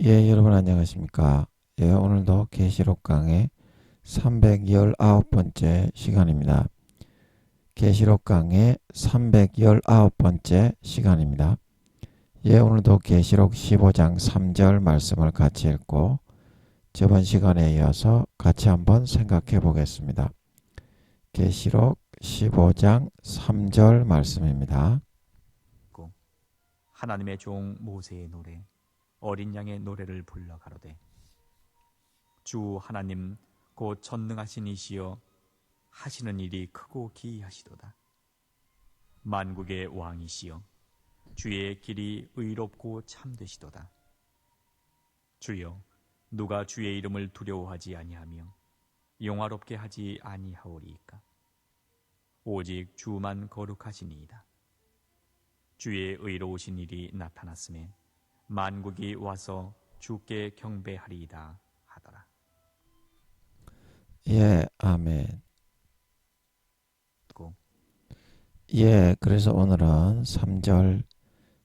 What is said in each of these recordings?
예, 여러분 안녕하십니까? 예, 오늘도 계시록 강의 319번째 시간입니다. 계시록 강의 319번째 시간입니다. 예, 오늘도 계시록 15장 3절 말씀을 같이 읽고 저번 시간에 이어서 같이 한번 생각해 보겠습니다. 계시록 15장 3절 말씀입니다. 하나님의 종 모세의 노래 어린 양의 노래를 불러 가로되 주 하나님 곧 전능하신 이시여 하시는 일이 크고 기이하시도다. 만국의 왕이시여 주의 길이 의롭고 참되시도다. 주여 누가 주의 이름을 두려워하지 아니하며 영화롭게 하지 아니하오리이까. 오직 주만 거룩하시니이다. 주의 의로우신 일이 나타났음에 만국이 와서 주께 경배하리이다 하더라. 예, 아멘. 예, 그래서 오늘은 3절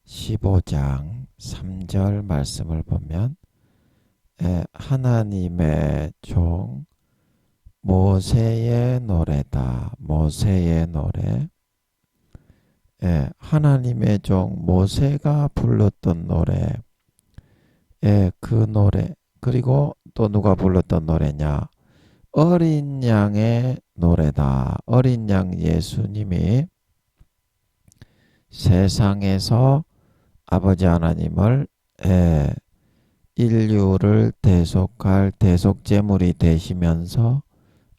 15장 3절 말씀을 보면 하나님의 종 모세의 노래다. 모세의 노래. 하나님의 종 모세가 불렀던 노래. 그 노래. 그리고 또 누가 불렀던 노래냐? 어린 양의 노래다. 어린 양 예수님이 세상에서 아버지 하나님을 인류를 대속할 대속제물이 되시면서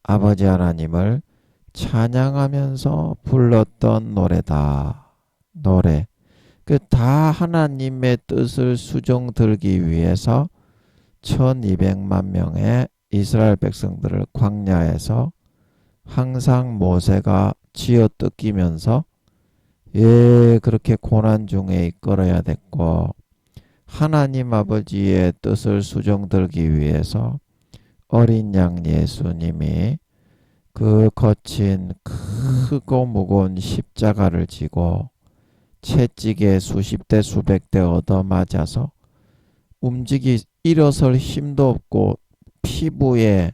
아버지 하나님을 찬양하면서 불렀던 노래다. 노래. 그 다 하나님의 뜻을 수종들기 위해서 1200만 명의 이스라엘 백성들을 광야에서 항상 모세가 쥐어뜯기면서 그렇게 고난 중에 이끌어야 됐고, 하나님 아버지의 뜻을 수종들기 위해서 어린 양 예수님이 그 거친 크고 무거운 십자가를 지고 채찍에 수십 대 수백 대 얻어맞아서 일어설 힘도 없고 피부에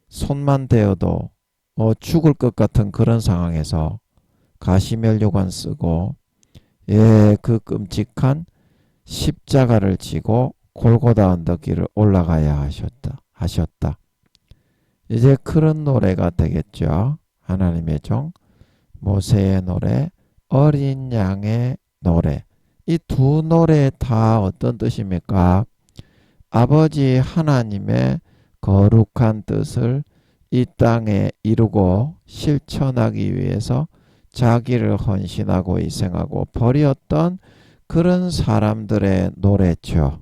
손만 대어도 죽을 것 같은 그런 상황에서 가시면류관 쓰고 그 끔찍한 십자가를 지고 골고다 언덕길을 올라가야 하셨다. 이제 그런 노래가 되겠죠. 하나님의 종 모세의 노래, 어린 양의 노래. 이 두 노래 다 어떤 뜻입니까? 아버지 하나님의 거룩한 뜻을 이 땅에 이루고 실천하기 위해서 자기를 헌신하고 희생하고 버렸던 그런 사람들의 노래죠.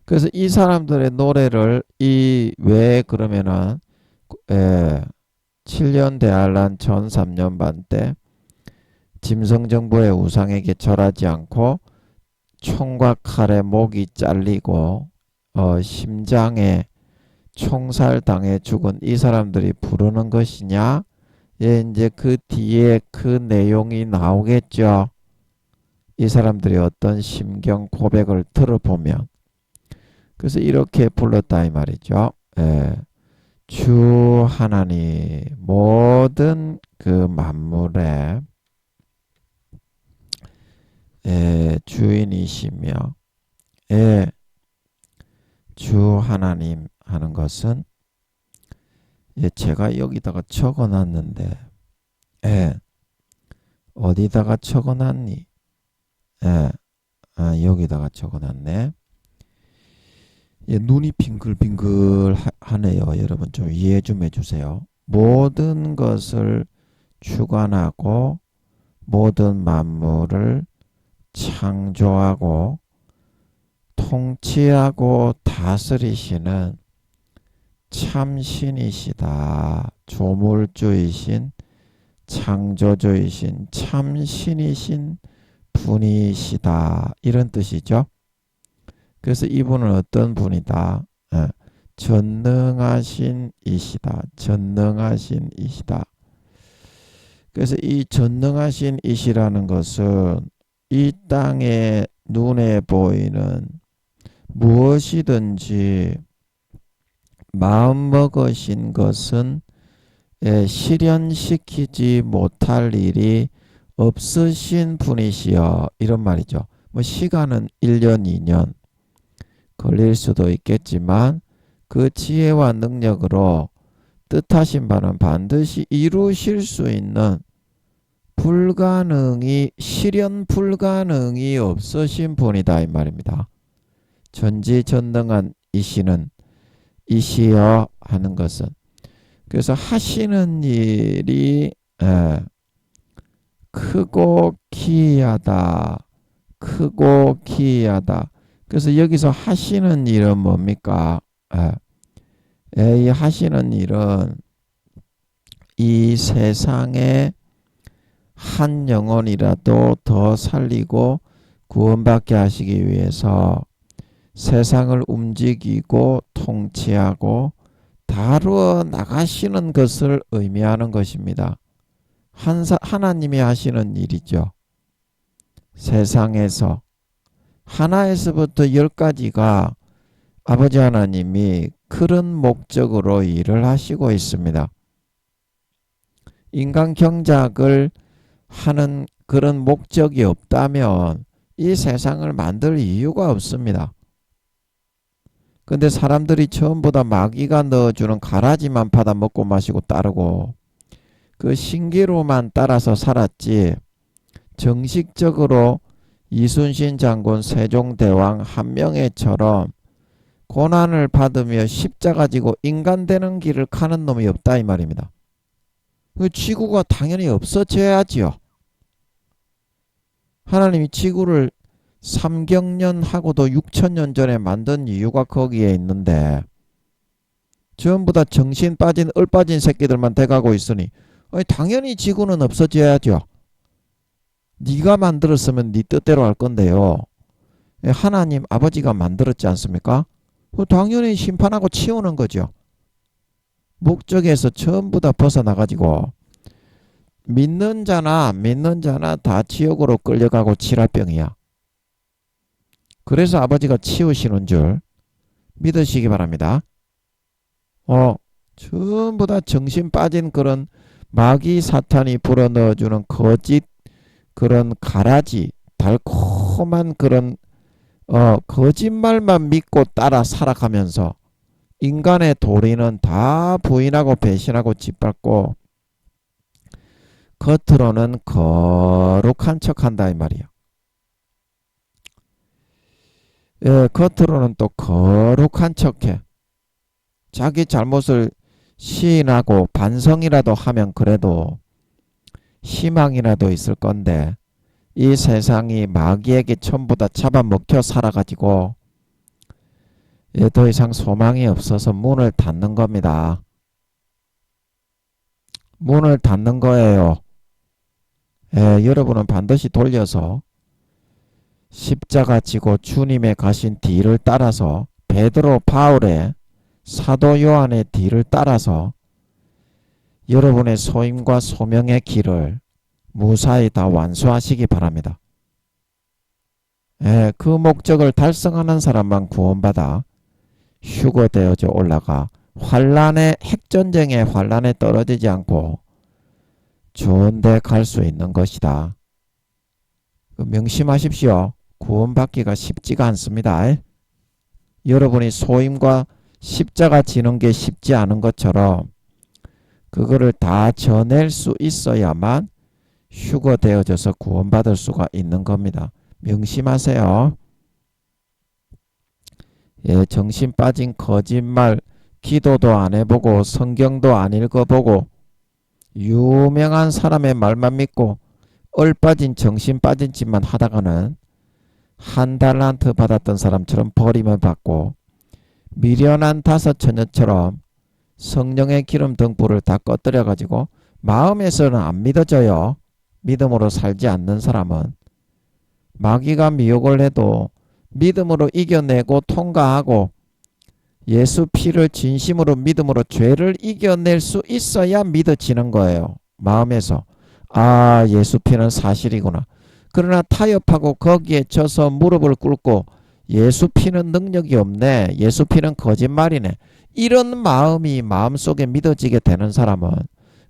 그래서 이 사람들의 노래를 왜 그러면은 7년 대환란 전 3년반 때 짐승정부의 우상에게 절하지 않고 총과 칼에 목이 잘리고 심장에 총살 당해 죽은 이 사람들이 부르는 것이냐? 이제 그 뒤에 그 내용이 나오겠죠. 이 사람들이 어떤 심경 고백을 들어보면. 그래서 이렇게 불렀다 이 말이죠. 주 하나님 모든 그 만물의 주인이시며 주 하나님 하는 것은 제가 여기다가 적어놨는데 어디다가 적어놨니? 여기다가 적어놨네. 눈이 빙글빙글 하네요. 여러분 좀 이해 좀 해주세요. 모든 것을 주관하고 모든 만물을 창조하고 통치하고 다스리시는 참신이시다. 조물주이신 창조주이신 참신이신 분이시다. 이런 뜻이죠. 그래서 이분은 어떤 분이다? 전능하신 이시다. 전능하신 이시다. 그래서 이 전능하신 이시라는 것은 이 땅에 눈에 보이는 무엇이든지 마음먹으신 것은 실현시키지 못할 일이 없으신 분이시여. 이런 말이죠. 뭐 시간은 1년, 2년 걸릴 수도 있겠지만 그 지혜와 능력으로 뜻하신 바는 반드시 이루실 수 있는 실현 불가능이 없으신 분이다 이 말입니다. 전지전능한 이시는 이시여 하는 것은 그래서 하시는 일이 크고 기이하다. 크고 기이하다. 그래서 여기서 하시는 일은 뭡니까? 이 하시는 일은 이 세상에 한 영혼이라도 더 살리고 구원받게 하시기 위해서 세상을 움직이고 통치하고 다루어 나가시는 것을 의미하는 것입니다. 하나님이 하시는 일이죠. 세상에서 하나에서부터 10가지가 아버지 하나님이 그런 목적으로 일을 하시고 있습니다. 인간 경작을 하는 그런 목적이 없다면 이 세상을 만들 이유가 없습니다. 근데 사람들이 전부 다 마귀가 넣어주는 가라지만 받아 먹고 마시고 따르고 그 신기로만 따라서 살았지 정식적으로 이순신 장군 세종대왕 한명회처럼 고난을 받으며 십자가 지고 인간 되는 길을 가는 놈이 없다 이 말입니다. 그 지구가 당연히 없어져야지요. 하나님이 지구를 3경년 하고도 6천년 전에 만든 이유가 거기에 있는데 전부 다 정신 빠진 얼빠진 새끼들만 돼가고 있으니 당연히 지구는 없어져야죠. 네가 만들었으면 네 뜻대로 할 건데요. 하나님 아버지가 만들었지 않습니까? 당연히 심판하고 치우는 거죠. 목적에서 전부 다 벗어나가지고 믿는 자나 다 지옥으로 끌려가고 칠화병이야. 그래서 아버지가 치우시는 줄 믿으시기 바랍니다. 전부 다 정신 빠진 그런 마귀 사탄이 불어넣어주는 거짓 그런 가라지 달콤한 그런 거짓말만 믿고 따라 살아가면서 인간의 도리는 다 부인하고 배신하고 짓밟고 겉으로는 거룩한 척한다 이 말이야. 겉으로는 또 거룩한 척해. 자기 잘못을 시인하고 반성이라도 하면 그래도 희망이라도 있을 건데 이 세상이 마귀에게 전부 다 잡아먹혀 살아가지고 더 이상 소망이 없어서 문을 닫는 겁니다. 문을 닫는 거예요. 여러분은 반드시 돌려서 십자가 지고 주님의 가신 뒤를 따라서 베드로 바울의 사도 요한의 뒤를 따라서 여러분의 소임과 소명의 길을 무사히 다 완수하시기 바랍니다. 그 목적을 달성하는 사람만 구원받아 휴거되어져 올라가 핵전쟁의 환란에 떨어지지 않고 좋은 데 갈 수 있는 것이다. 명심하십시오. 구원받기가 쉽지가 않습니다. 여러분이 소임과 십자가 지는 게 쉽지 않은 것처럼 그거를 다 전할 수 있어야만 휴거되어져서 구원받을 수가 있는 겁니다. 명심하세요. 정신 빠진 거짓말, 기도도 안 해보고 성경도 안 읽어보고 유명한 사람의 말만 믿고 얼빠진 정신 빠진 짓만 하다가는 한 달란트 받았던 사람처럼 버림을 받고 미련한 5처녀처럼 성령의 기름 등불을 다 꺼뜨려 가지고 마음에서는 안 믿어져요. 믿음으로 살지 않는 사람은 마귀가 미혹을 해도 믿음으로 이겨내고 통과하고 예수 피를 진심으로 믿음으로 죄를 이겨낼 수 있어야 믿어지는 거예요. 마음에서 예수 피는 사실이구나. 그러나 타협하고 거기에 져서 무릎을 꿇고 예수 피는 능력이 없네. 예수 피는 거짓말이네. 이런 마음이 마음속에 믿어지게 되는 사람은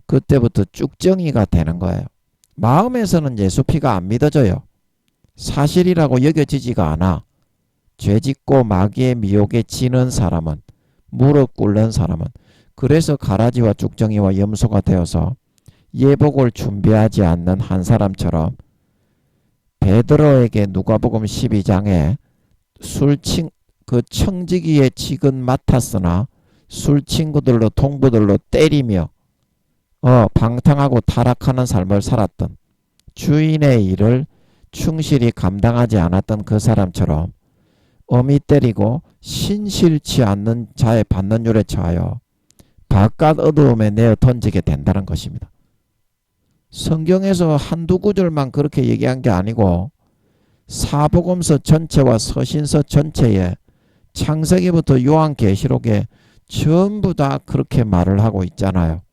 그때부터 쭉정이가 되는 거예요. 마음에서는 예수 피가 안 믿어져요. 사실이라고 여겨지지가 않아. 죄짓고 마귀의 미혹에 지는 사람은, 무릎 꿇는 사람은, 그래서 가라지와 쭉정이와 염소가 되어서 예복을 준비하지 않는 한 사람처럼 베드로에게 누가복음 12장에 그 청지기의 직은 맡았으나 술 친구들로 동부들로 때리며 방탕하고 타락하는 삶을 살았던, 주인의 일을 충실히 감당하지 않았던 그 사람처럼 어미 때리고 신실치 않는 자의 받는 율에 처하여 바깥 어두움에 내어 던지게 된다는 것입니다. 성경에서 한두 구절만 그렇게 얘기한 게 아니고 사복음서 전체와 서신서 전체에 창세기부터 요한계시록에 전부 다 그렇게 말을 하고 있잖아요.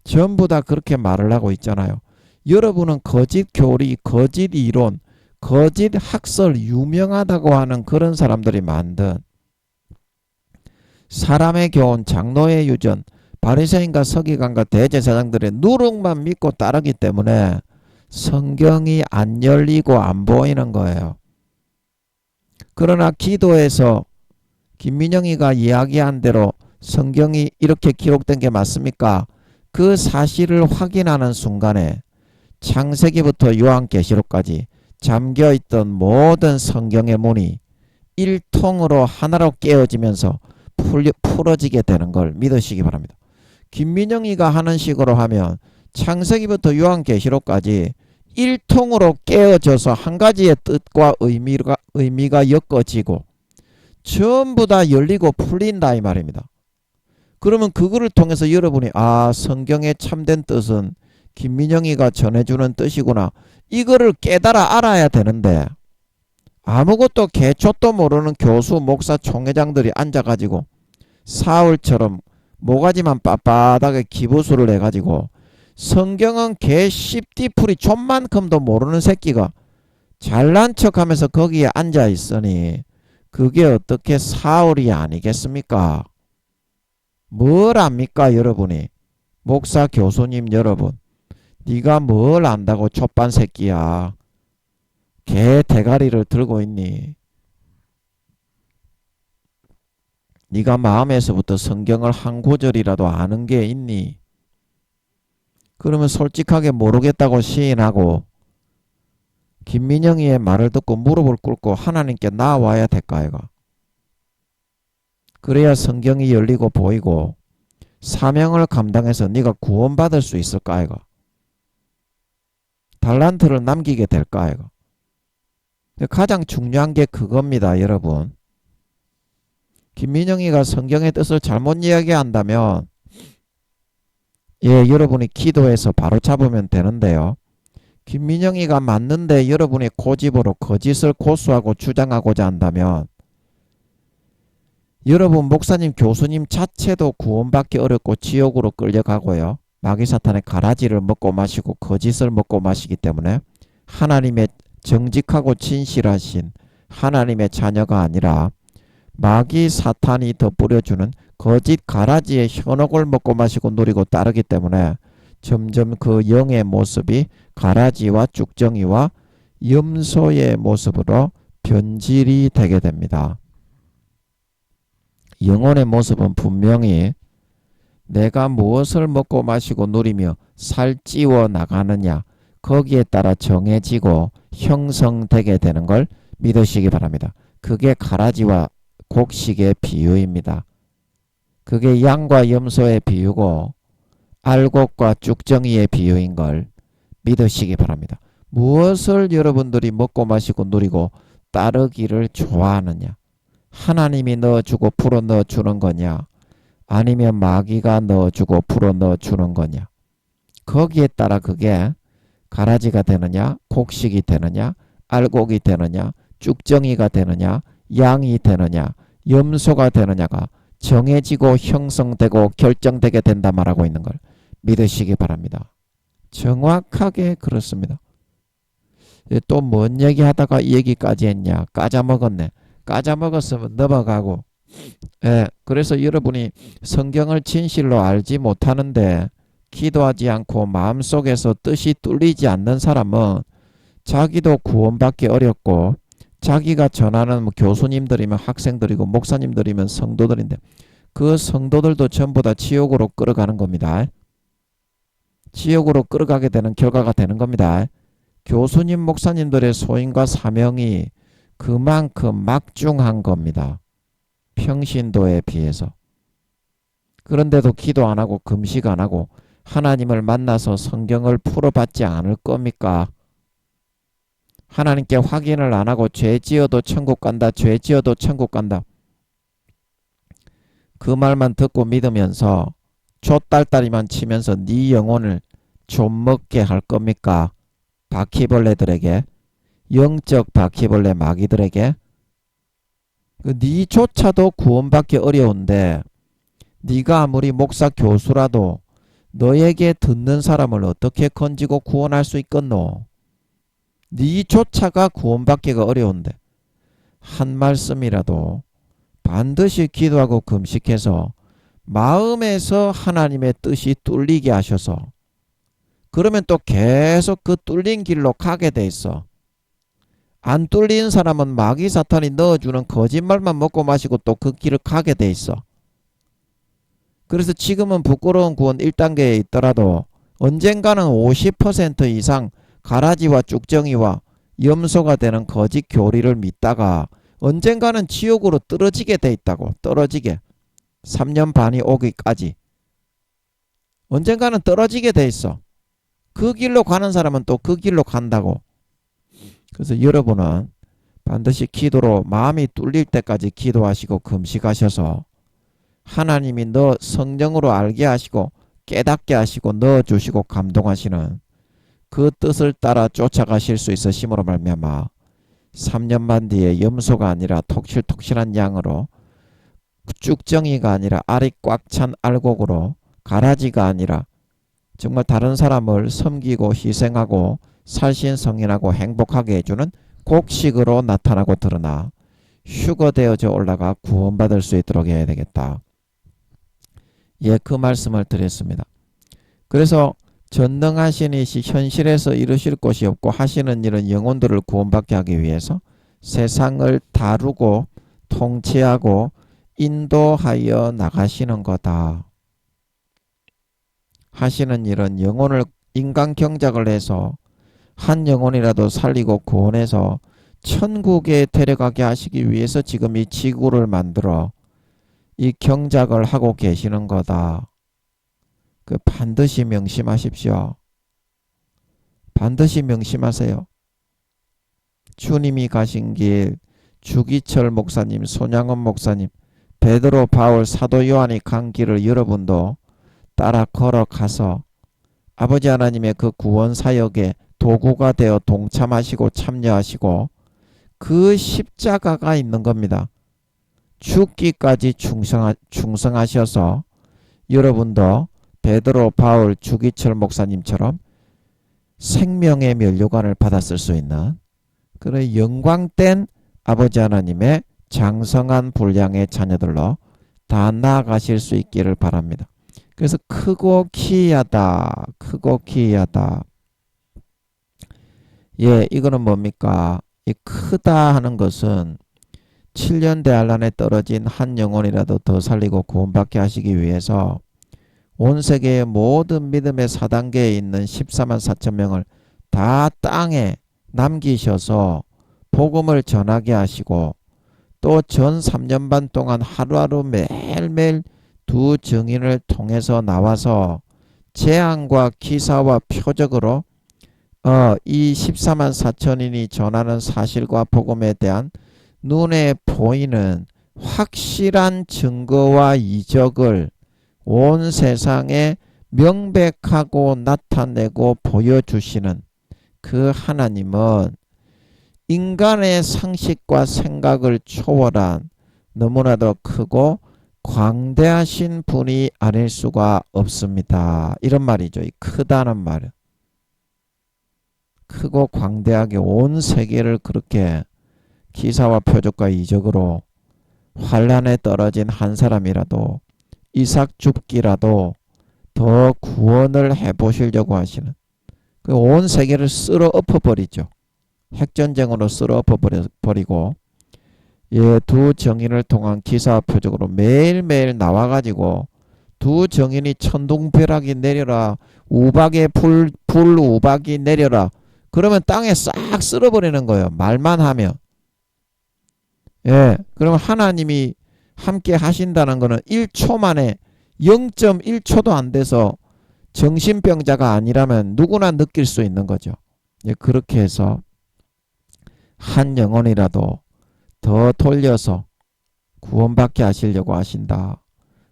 전부 다 그렇게 말을 하고 있잖아요. 여러분은 거짓 교리, 거짓 이론, 거짓 학설, 유명하다고 하는 그런 사람들이 만든 사람의 교훈, 장로의 유전, 바리새인과 서기관과 대제사장들의 누룩만 믿고 따르기 때문에 성경이 안 열리고 안 보이는 거예요. 그러나 기도에서 김민영이가 이야기한 대로 성경이 이렇게 기록된 게 맞습니까? 그 사실을 확인하는 순간에 창세기부터 요한계시록까지 잠겨있던 모든 성경의 문이 일통으로 하나로 깨어지면서 풀어지게 되는 걸 믿으시기 바랍니다. 김민영이가 하는 식으로 하면 창세기부터 요한계시록까지 일통으로 깨어져서 한 가지의 뜻과 의미가 엮어지고 전부 다 열리고 풀린다 이 말입니다. 그러면 그거를 통해서 여러분이 성경의 참된 뜻은 김민영이가 전해주는 뜻이구나, 이거를 깨달아 알아야 되는데 아무것도 개초도 모르는 교수, 목사, 총회장들이 앉아가지고 사울처럼 모가지만 빳빳하게 기부수를 해가지고 성경은 개 씹디풀이 좀만큼도 모르는 새끼가 잘난 척하면서 거기에 앉아있으니 그게 어떻게 사울이 아니겠습니까? 뭘 압니까 여러분이? 목사, 교수님 여러분, 네가 뭘 안다고 족반 새끼야. 개 대가리를 들고 있니? 네가 마음에서부터 성경을 한 구절이라도 아는 게 있니? 그러면 솔직하게 모르겠다고 시인하고 김민영이의 말을 듣고 무릎을 꿇고 하나님께 나와야 될까 아이가? 그래야 성경이 열리고 보이고 사명을 감당해서 네가 구원받을 수 있을까 아이가? 달란트를 남기게 될까 아이가? 가장 중요한 게 그겁니다 여러분. 김민영이가 성경의 뜻을 잘못 이야기한다면 여러분이 기도해서 바로 잡으면 되는데요. 김민영이가 맞는데 여러분이 고집으로 거짓을 고수하고 주장하고자 한다면 여러분 목사님, 교수님 자체도 구원받기 어렵고 지옥으로 끌려가고요. 마귀사탄의 가라지를 먹고 마시고 거짓을 먹고 마시기 때문에 하나님의 정직하고 진실하신 하나님의 자녀가 아니라 마귀 사탄이 더 뿌려주는 거짓 가라지의 현혹을 먹고 마시고 누리고 따르기 때문에 점점 그 영의 모습이 가라지와 쭉정이와 염소의 모습으로 변질이 되게 됩니다. 영혼의 모습은 분명히 내가 무엇을 먹고 마시고 누리며 살찌워 나가느냐 거기에 따라 정해지고 형성되게 되는 걸 믿으시기 바랍니다. 그게 가라지와 곡식의 비유입니다. 그게 양과 염소의 비유고 알곡과 쭉정이의 비유인 걸 믿으시기 바랍니다. 무엇을 여러분들이 먹고 마시고 누리고 따르기를 좋아하느냐? 하나님이 넣어주고 풀어 넣어주는 거냐? 아니면 마귀가 넣어주고 풀어 넣어주는 거냐? 거기에 따라 그게 가라지가 되느냐, 곡식이 되느냐, 알곡이 되느냐, 쭉정이가 되느냐, 양이 되느냐, 염소가 되느냐가 정해지고 형성되고 결정되게 된다 말하고 있는 걸 믿으시기 바랍니다. 정확하게 그렇습니다. 또 뭔 얘기 하다가 이 얘기까지 했냐. 까자먹었네. 까자먹었으면 넘어가고. 예, 그래서 여러분이 성경을 진실로 알지 못하는데 기도하지 않고 마음속에서 뜻이 뚫리지 않는 사람은 자기도 구원받기 어렵고 자기가 전하는 뭐 교수님들이면 학생들이고 목사님들이면 성도들인데 그 성도들도 전부 다 지옥으로 끌어가는 겁니다. 지옥으로 끌어가게 되는 결과가 되는 겁니다. 교수님 목사님들의 소임과 사명이 그만큼 막중한 겁니다. 평신도에 비해서. 그런데도 기도 안 하고 금식 안 하고 하나님을 만나서 성경을 풀어받지 않을 겁니까? 하나님께 확인을 안 하고 죄 지어도 천국 간다. 죄 지어도 천국 간다. 그 말만 듣고 믿으면서 좆딸딸이만 치면서 네 영혼을 좀 먹게 할 겁니까? 바퀴벌레들에게, 영적 바퀴벌레 마귀들에게. 네조차도 구원받기 어려운데 네가 아무리 목사 교수라도 너에게 듣는 사람을 어떻게 건지고 구원할 수 있겠노? 네조차가 구원받기가 어려운데 한 말씀이라도 반드시 기도하고 금식해서 마음에서 하나님의 뜻이 뚫리게 하셔서 그러면 또 계속 그 뚫린 길로 가게 돼 있어. 안 뚫린 사람은 마귀 사탄이 넣어주는 거짓말만 먹고 마시고 또 그 길을 가게 돼 있어. 그래서 지금은 부끄러운 구원 1단계에 있더라도 언젠가는 50% 이상 가라지와 쭉정이와 염소가 되는 거짓 교리를 믿다가 언젠가는 지옥으로 떨어지게 돼 있다고. 떨어지게. 3년 반이 오기까지. 언젠가는 떨어지게 돼 있어. 그 길로 가는 사람은 또 그 길로 간다고. 그래서 여러분은 반드시 기도로 마음이 뚫릴 때까지 기도하시고 금식하셔서 하나님이 너 성령으로 알게 하시고 깨닫게 하시고 넣어주시고 감동하시는 그 뜻을 따라 쫓아가실 수 있으심으로 말미암아 3년 반 뒤에 염소가 아니라 톡실톡실한 양으로 쭉정이가 아니라 알이 꽉 찬 알곡으로 가라지가 아니라 정말 다른 사람을 섬기고 희생하고 살신성인하고 행복하게 해주는 곡식으로 나타나고 드러나 휴거되어져 올라가 구원받을 수 있도록 해야 되겠다. 예, 그 말씀을 드렸습니다. 그래서 전능하신 이시 현실에서 이루실 것이 없고 하시는 일은 영혼들을 구원받게 하기 위해서 세상을 다루고 통치하고 인도하여 나가시는 거다. 하시는 일은 영혼을 인간 경작을 해서 한 영혼이라도 살리고 구원해서 천국에 데려가게 하시기 위해서 지금 이 지구를 만들어 이 경작을 하고 계시는 거다. 그 반드시 명심하십시오. 반드시 명심하세요. 주님이 가신 길, 주기철 목사님, 손양원 목사님, 베드로, 바울, 사도 요한이 간 길을 여러분도 따라 걸어가서 아버지 하나님의 그 구원 사역에 도구가 되어 동참하시고 참여하시고 그 십자가가 있는 겁니다. 죽기까지 충성하셔서 여러분도 베드로, 바울, 주기철 목사님처럼 생명의 면류관을 받았을 수 있는 그런 영광된 아버지 하나님의 장성한 분량의 자녀들로 다 나아가실 수 있기를 바랍니다. 그래서 크고 기이하다. 크고 기이하다. 예, 이거는 뭡니까? 이 크다 하는 것은 7년 대환란에 떨어진 한 영혼이라도 더 살리고 구원받게 하시기 위해서 온 세계의 모든 믿음의 4단계에 있는 14만 4천 명을 다 땅에 남기셔서 복음을 전하게 하시고 또 전 3년 반 동안 하루하루 매일매일 두 증인을 통해서 나와서 재앙과 기사와 표적으로 이 14만 4천인이 전하는 사실과 복음에 대한 눈에 보이는 확실한 증거와 이적을 온 세상에 명백하고 나타내고 보여주시는 그 하나님은 인간의 상식과 생각을 초월한 너무나도 크고 광대하신 분이 아닐 수가 없습니다. 이런 말이죠. 이 크다는 말은. 크고 광대하게 온 세계를 그렇게 기사와 표적과 이적으로 환란에 떨어진 한 사람이라도 이삭 죽기라도 더 구원을 해보시려고 하시는 그 온 세계를 쓸어 엎어버리죠. 핵전쟁으로 쓸어 엎어버리고 예, 두 정인을 통한 기사와 표적으로 매일매일 나와가지고 두 정인이 천둥벼락이 내려라 우박에 불 우박이 내려라 그러면 땅에 싹 쓸어버리는 거예요. 말만 하면. 예, 그러면 하나님이 함께 하신다는 거는 1초 만에 0.1초도 안 돼서 정신병자가 아니라면 누구나 느낄 수 있는 거죠. 예, 그렇게 해서 한 영혼이라도 더 돌려서 구원받게 하시려고 하신다.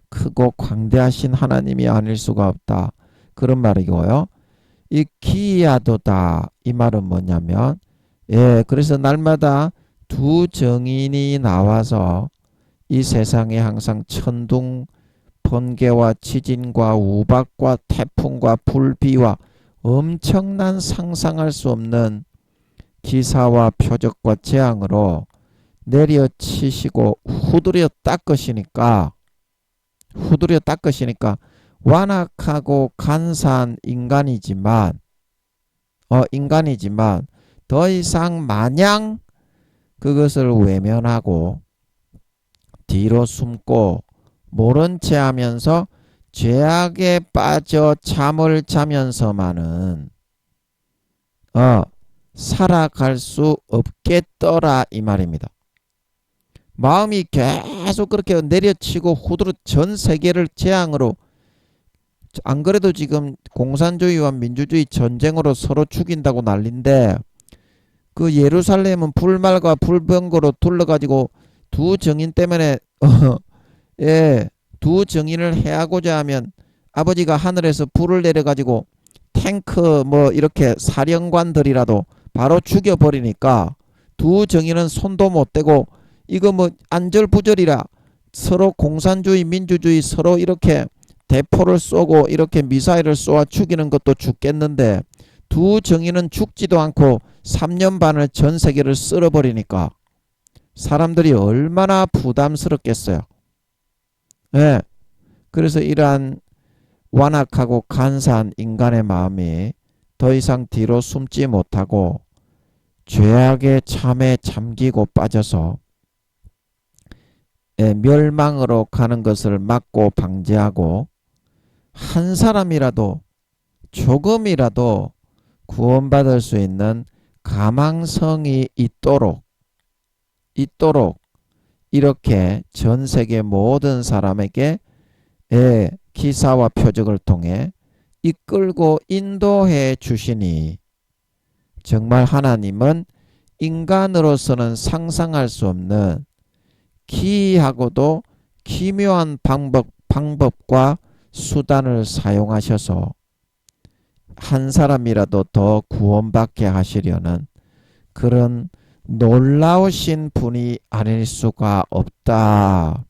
크고 광대하신 하나님이 아닐 수가 없다. 그런 말이고요. 이 기이하도다 이 말은 뭐냐면 예, 그래서 날마다 두 정인이 나와서 이 세상에 항상 천둥 번개와 지진과 우박과 태풍과 불비와 엄청난 상상할 수 없는 기사와 표적과 재앙으로 내려치시고 후드려 닦으시니까 완악하고 간사한 인간이지만 더 이상 마냥 그것을 외면하고 뒤로 숨고 모른 채 하면서 죄악에 빠져 잠을 자면서만은 살아갈 수 없겠더라 이 말입니다. 마음이 계속 그렇게 내려치고 후드로 전 세계를 재앙으로 안 그래도 지금 공산주의와 민주주의 전쟁으로 서로 죽인다고 난린데 그 예루살렘은 불말과 불병거로 둘러가지고 두 정인 때문에 예, 두 정인을 해하고자 하면 아버지가 하늘에서 불을 내려가지고 탱크 뭐 이렇게 사령관들이라도 바로 죽여버리니까 두 정인은 손도 못 대고 이거 뭐 안절부절이라 서로 공산주의 민주주의 서로 이렇게 대포를 쏘고 이렇게 미사일을 쏘아 죽이는 것도 죽겠는데 두 정인은 죽지도 않고 3년 반을 전 세계를 쓸어버리니까 사람들이 얼마나 부담스럽겠어요. 예. 그래서 이러한 완악하고 간사한 인간의 마음이 더 이상 뒤로 숨지 못하고 죄악의 참에 잠기고 빠져서 멸망으로 가는 것을 막고 방지하고 한 사람이라도 조금이라도 구원받을 수 있는 가망성이 있도록 이렇게 전 세계 모든 사람에게 기사와 표적을 통해 이끌고 인도해 주시니 정말 하나님은 인간으로서는 상상할 수 없는 기이하고도 기묘한 방법과 수단을 사용하셔서 한 사람이라도 더 구원받게 하시려는 그런 놀라우신 분이 아닐 수가 없다.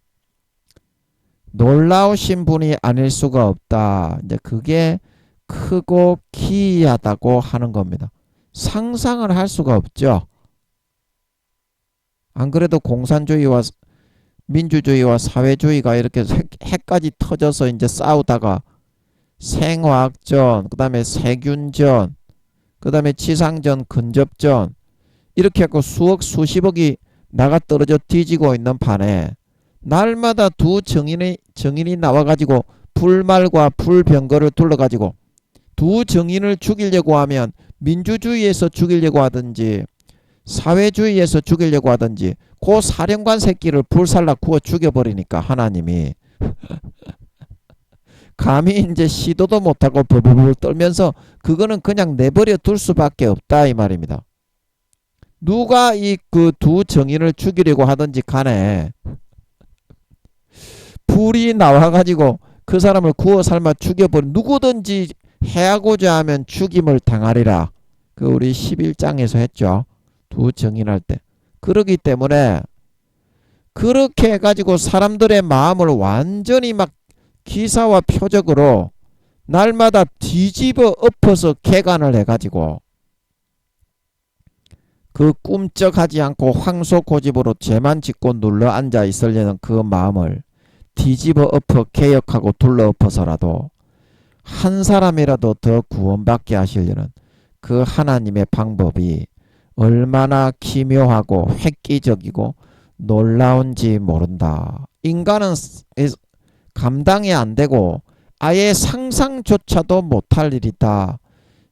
놀라우신 분이 아닐 수가 없다. 이제 그게 크고 기이하다고 하는 겁니다. 상상을 할 수가 없죠. 안 그래도 공산주의와 민주주의와 사회주의가 이렇게 핵까지 터져서 이제 싸우다가 생화학전, 그 다음에 세균전, 그 다음에 지상전, 근접전 이렇게 해서 수억 수십억이 나가 떨어져 뒤지고 있는 판에 날마다 두 정인이 나와가지고 불말과 불병거를 둘러가지고 두 정인을 죽이려고 하면 민주주의에서 죽이려고 하든지 사회주의에서 죽이려고 하든지 그 사령관 새끼를 불살라 구워 죽여버리니까 하나님이 감히 이제 시도도 못하고 버버버 떨면서 그거는 그냥 내버려 둘 수밖에 없다 이 말입니다. 누가 이 그 두 정인을 죽이려고 하든지 간에 불이 나와가지고 그 사람을 구워 삶아 죽여버린 누구든지 해하고자 하면 죽임을 당하리라. 그 우리 11장에서 했죠. 두 정인할 때. 그러기 때문에 그렇게 해가지고 사람들의 마음을 완전히 막 기사와 표적으로 날마다 뒤집어 엎어서 개간을 해가지고 그 꿈쩍하지 않고 황소 고집으로 죄만 짓고 눌러 앉아 있으려는 그 마음을 뒤집어 엎어 개혁하고 둘러 엎어서라도 한 사람이라도 더 구원받게 하시려는 그 하나님의 방법이 얼마나 기묘하고 획기적이고 놀라운지 모른다. 인간은 감당이 안 되고 아예 상상조차도 못할 일이다.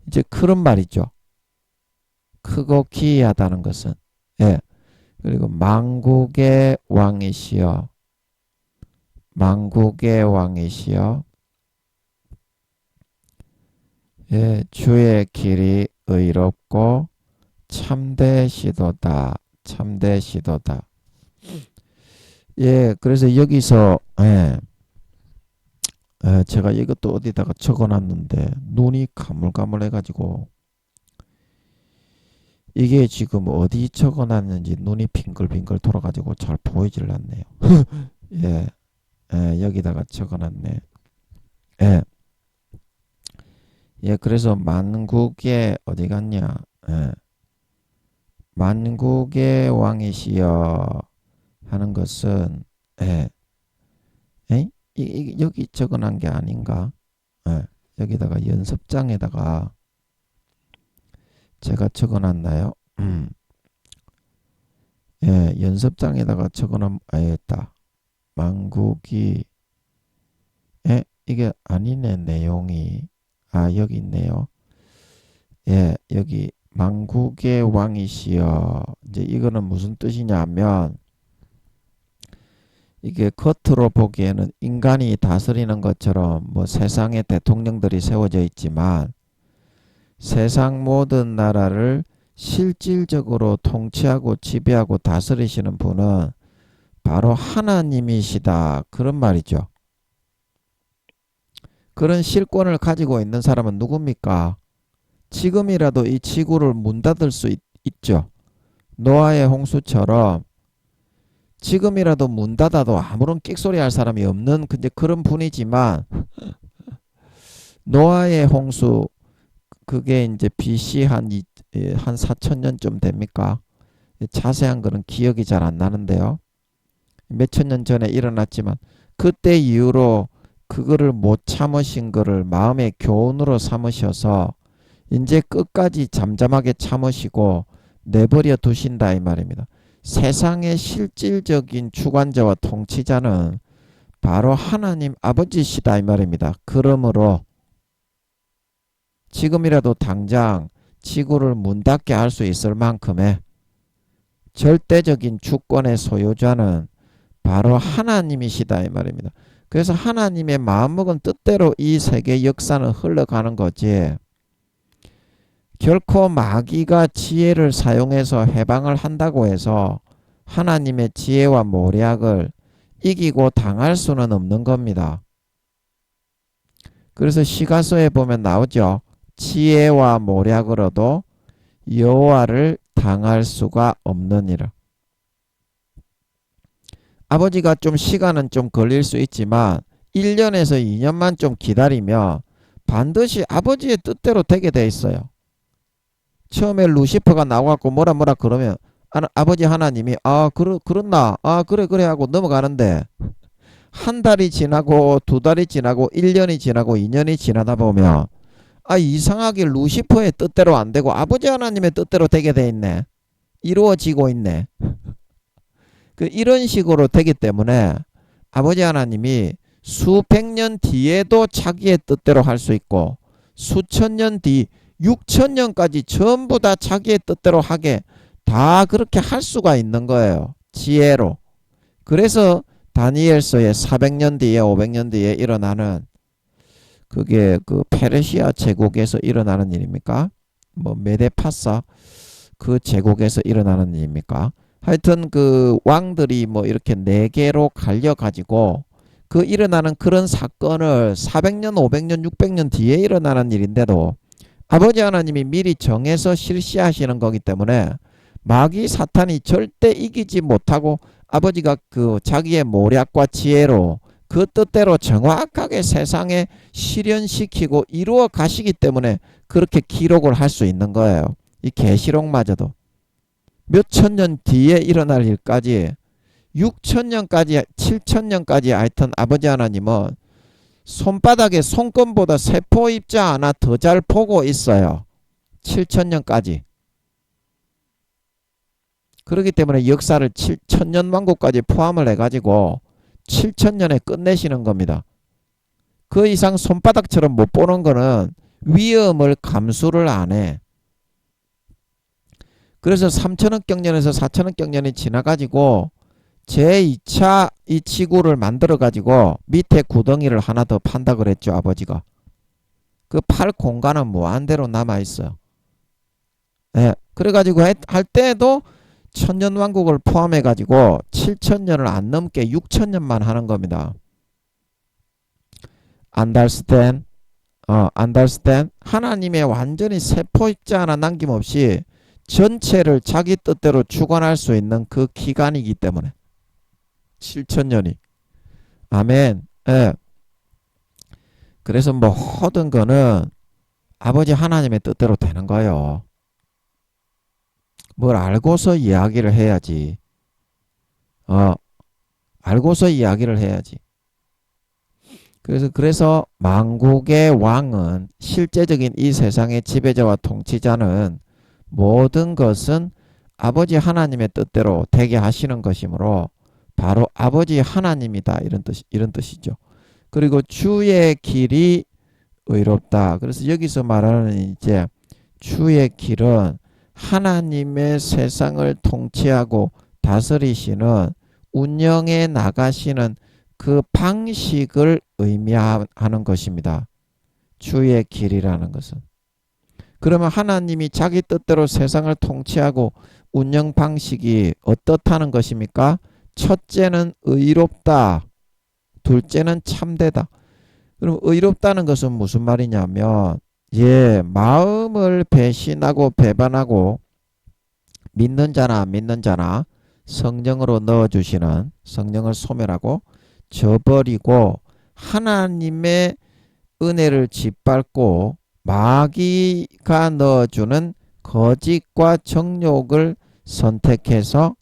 이제 그런 말이죠. 크고 기이하다는 것은. 예. 그리고 만국의 왕이시여. 만국의 왕이시여. 예, 주의 길이 의롭고 참되시도다. 참되시도다. 예, 그래서 여기서 제가 이것도 어디다가 적어놨는데 눈이 가물가물해가지고 이게 지금 어디 적어놨는지 눈이 빙글빙글 돌아가지고 잘 보이질 않네요. 예, 여기다가 적어놨네. 예, 예, 그래서 만국의 어디 갔냐? 예, 만국의 왕이시여 하는 것은 여기 적어놓은 게 아닌가? 여기다가 연습장에다가 제가 적어놨나요? 연습장에다가 적어놓으면 알겠다. 만국이 이게 아니네. 내용이 여기 있네요. 여기 만국의 왕이시여. 이제 이거는 무슨 뜻이냐면 이게 겉으로 보기에는 인간이 다스리는 것처럼 뭐 세상에 대통령들이 세워져 있지만 세상 모든 나라를 실질적으로 통치하고 지배하고 다스리시는 분은 바로 하나님이시다. 그런 말이죠. 그런 실권을 가지고 있는 사람은 누굽니까? 지금이라도 이 지구를 문 닫을 수 있죠. 노아의 홍수처럼 지금이라도 문 닫아도 아무런 끽소리 할 사람이 없는 그런 분이지만 노아의 홍수 그게 이제 BC 한 4,000년쯤 됩니까? 자세한 거는 기억이 잘 안 나는데요. 몇천 년 전에 일어났지만 그때 이후로 그거를 못 참으신 거를 마음의 교훈으로 삼으셔서 이제 끝까지 잠잠하게 참으시고 내버려 두신다 이 말입니다. 세상의 실질적인 주관자와 통치자는 바로 하나님 아버지시다 이 말입니다. 그러므로 지금이라도 당장 지구를 문 닫게 할 수 있을 만큼의 절대적인 주권의 소유자는 바로 하나님이시다 이 말입니다. 그래서 하나님의 마음먹은 뜻대로 이 세계 역사는 흘러가는 거지 결코 마귀가 지혜를 사용해서 해방을 한다고 해서 하나님의 지혜와 모략을 이기고 당할 수는 없는 겁니다. 그래서 시가서에 보면 나오죠. 지혜와 모략으로도 여호와를 당할 수가 없느니라. 아버지가 좀 시간은 좀 걸릴 수 있지만 1년에서 2년만 좀 기다리면 반드시 아버지의 뜻대로 되게 돼 있어요. 처음에 루시퍼가 나와갖고 뭐라 그러면 아버지 하나님이 그렇나 그래 하고 넘어가는데 한 달이 지나고 2달이 지나고 1년이 지나고 2년이 지나다 보면 이상하게 루시퍼의 뜻대로 안 되고 아버지 하나님의 뜻대로 되게 돼 있네. 이루어지고 있네. 이런 식으로 되기 때문에 아버지 하나님이 수백 년 뒤에도 자기의 뜻대로 할 수 있고 수천 년 뒤 6,000년까지 전부 다 자기의 뜻대로 하게 다 그렇게 할 수가 있는 거예요. 지혜로. 그래서 다니엘서에 400년 뒤에 500년 뒤에 일어나는 그게 그 페르시아 제국에서 일어나는 일입니까? 뭐 메데파사 그 제국에서 일어나는 일입니까? 하여튼 그 왕들이 뭐 이렇게 4개로 갈려가지고 그 일어나는 그런 사건을 400년, 500년, 600년 뒤에 일어나는 일인데도 아버지 하나님이 미리 정해서 실시하시는 거기 때문에 마귀 사탄이 절대 이기지 못하고 아버지가 그 자기의 모략과 지혜로 그 뜻대로 정확하게 세상에 실현시키고 이루어 가시기 때문에 그렇게 기록을 할 수 있는 거예요. 이 계시록마저도. 몇천 년 뒤에 일어날 일까지 6천년까지 7천년까지 하여튼 아버지 하나님은 손바닥에 손금보다 세포 입자 하나 더 잘 보고 있어요. 7천년까지. 그렇기 때문에 역사를 7천년 왕국까지 포함을 해가지고 7천년에 끝내시는 겁니다. 그 이상 손바닥처럼 못 보는 거는 위험을 감수를 안 해. 그래서 3천억 경년에서 4천억 경년이 지나가지고 제2차 이 지구를 만들어가지고 밑에 구덩이를 하나 더 판다 그랬죠, 아버지가. 그 팔 공간은 무한대로 남아있어요. 네, 그래가지고 할 때도 천년왕국을 포함해가지고 7천년을 안 넘게 6천년만 하는 겁니다. Understand? Understand? 하나님의 완전히 세포 입자 하나 남김없이 전체를 자기 뜻대로 주관할 수 있는 그 기간이기 때문에 7천년이. 아멘. 예. 그래서 모든 거는 아버지 하나님의 뜻대로 되는 거예요. 뭘 알고서 이야기를 해야지. 알고서 이야기를 해야지. 그래서 만국의 왕은 실제적인 이 세상의 지배자와 통치자는 모든 것은 아버지 하나님의 뜻대로 되게 하시는 것이므로 바로 아버지 하나님이다. 이런 뜻이죠. 그리고 주의 길이 의롭다. 그래서 여기서 말하는 이제 주의 길은 하나님의 세상을 통치하고 다스리시는 운영해 나가시는 그 방식을 의미하는 것입니다. 주의 길이라는 것은. 그러면 하나님이 자기 뜻대로 세상을 통치하고 운영 방식이 어떻다는 것입니까? 첫째는 의롭다. 둘째는 참되다. 그럼 의롭다는 것은 무슨 말이냐면 마음을 배신하고 배반하고 믿는 자나 안 믿는 자나 성령으로 넣어주시는, 성령을 소멸하고 저버리고 하나님의 은혜를 짓밟고 마귀가 넣어주는 거짓과 정욕을 선택해서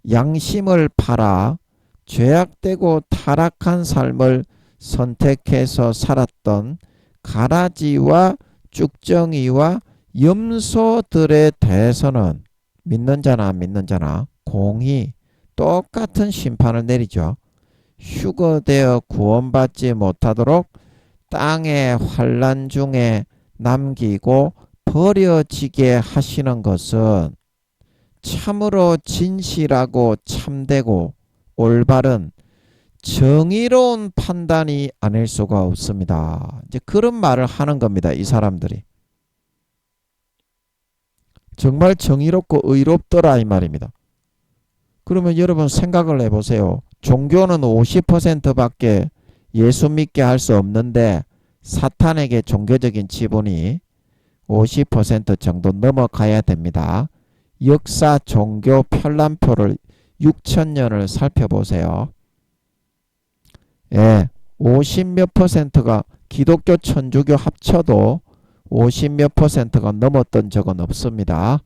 양심을 팔아 죄악되고 타락한 삶을 선택해서 살았던 가라지와 쭉정이와 염소들에 대해서는 믿는 자나 안 믿는 자나 공히 똑같은 심판을 내리죠. 휴거되어 구원받지 못하도록 땅의 환난 중에 남기고 버려지게 하시는 것은 참으로 진실하고 참되고 올바른 정의로운 판단이 아닐 수가 없습니다. 이제 그런 말을 하는 겁니다. 이 사람들이. 정말 정의롭고 의롭더라 이 말입니다. 그러면 여러분 생각을 해보세요. 종교는 50%밖에 예수 믿게 할 수 없는데 사탄에게 종교적인 지분이 50% 정도 넘어가야 됩니다. 역사 종교 편람표를 6천년을 살펴보세요. 50몇 %가 기독교 천주교 합쳐도 50몇 %가 넘었던 적은 없습니다.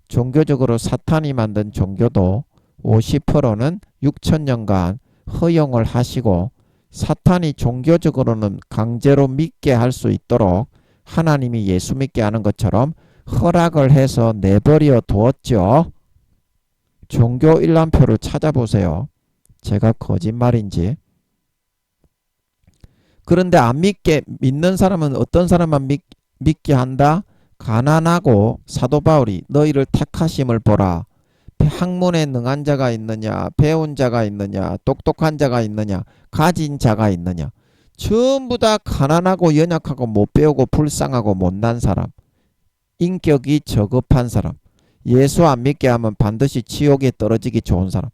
종교적으로 사탄이 만든 종교도 50%는 6천년간 허용을 하시고 사탄이 종교적으로는 강제로 믿게 할 수 있도록 하나님이 예수 믿게 하는 것처럼 허락을 해서 내버려 두었죠. 종교 일람표를 찾아보세요. 제가 거짓말인지. 그런데 안 믿는 사람은 어떤 사람만 믿게 한다? 가난하고 사도 바울이 너희를 택하심을 보라. 학문에 능한 자가 있느냐, 배운 자가 있느냐, 똑똑한 자가 있느냐, 가진 자가 있느냐. 전부 다 가난하고 연약하고 못 배우고 불쌍하고 못난 사람, 인격이 저급한 사람, 예수 안 믿게 하면 반드시 지옥에 떨어지기 좋은 사람,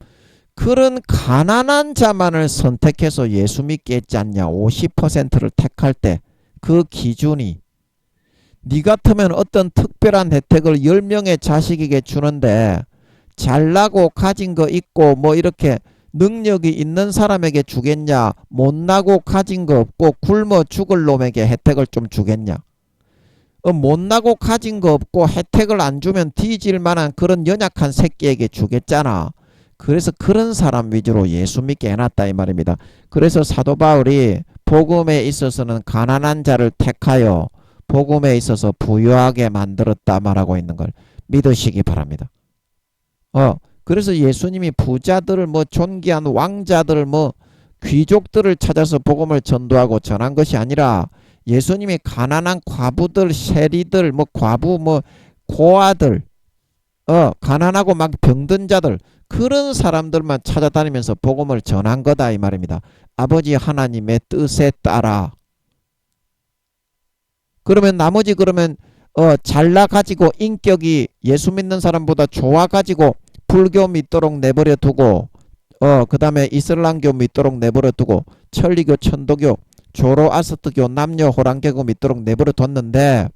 그런 가난한 자만을 선택해서 예수 믿게 했지 않냐. 50%를 택할 때 그 기준이, 니 같으면 어떤 특별한 혜택을 10명의 자식에게 주는데 잘나고 가진 거 있고 뭐 이렇게 능력이 있는 사람에게 주겠냐, 못나고 가진 거 없고 굶어 죽을 놈에게 혜택을 좀 주겠냐. 못나고 가진 거 없고 혜택을 안 주면 뒤질 만한 그런 연약한 새끼에게 주겠잖아. 그래서 그런 사람 위주로 예수 믿게 해놨다 이 말입니다. 그래서 사도 바울이 복음에 있어서는 가난한 자를 택하여 복음에 있어서 부유하게 만들었다 말하고 있는 걸 믿으시기 바랍니다. 그래서 예수님이 부자들을 존귀한 왕자들을 귀족들을 찾아서 복음을 전도하고 전한 것이 아니라 예수님이 가난한 과부들, 세리들, 과부, 고아들, 가난하고 막 병든 자들 그런 사람들만 찾아다니면서 복음을 전한 거다 이 말입니다. 아버지 하나님의 뜻에 따라. 그러면 나머지 잘나가지고 인격이 예수 믿는 사람보다 좋아가지고 불교 믿도록 내버려 두고 그 다음에 이슬람교 믿도록 내버려 두고 천리교, 천도교, 조로아스트교, 남녀 호랑개교 믿도록 내버려 뒀는데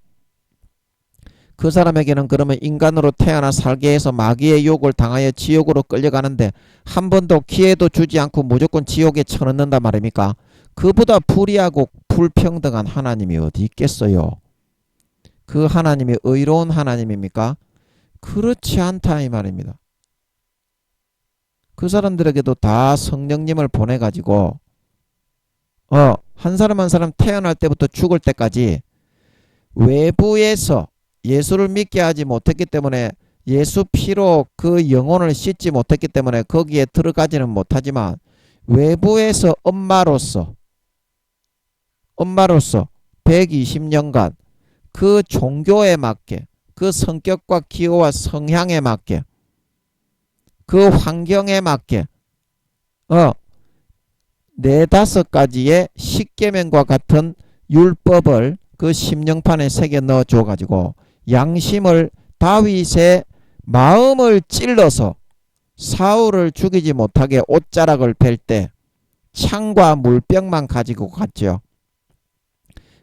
그 사람에게는 그러면 인간으로 태어나 살게 해서 마귀의 유혹을 당하여 지옥으로 끌려가는데 한 번도 기회도 주지 않고 무조건 지옥에 쳐넣는단 말입니까? 그보다 불의하고 불평등한 하나님이 어디 있겠어요? 그 하나님이 의로운 하나님입니까? 그렇지 않다 이 말입니다. 그 사람들에게도 다 성령님을 보내가지고 한 사람 한 사람 태어날 때부터 죽을 때까지 외부에서 예수를 믿게 하지 못했기 때문에 예수 피로 그 영혼을 씻지 못했기 때문에 거기에 들어가지는 못하지만 외부에서 엄마로서 120년간 그 종교에 맞게 그 성격과 기호와 성향에 맞게 그 환경에 맞게 4-5가지의 십계명과 같은 율법을 그 심령판에 새겨 넣어 줘 가지고 양심을 다윗의 마음을 찔러서 사울을 죽이지 못하게 옷자락을 벨 때 창과 물병만 가지고 갔죠.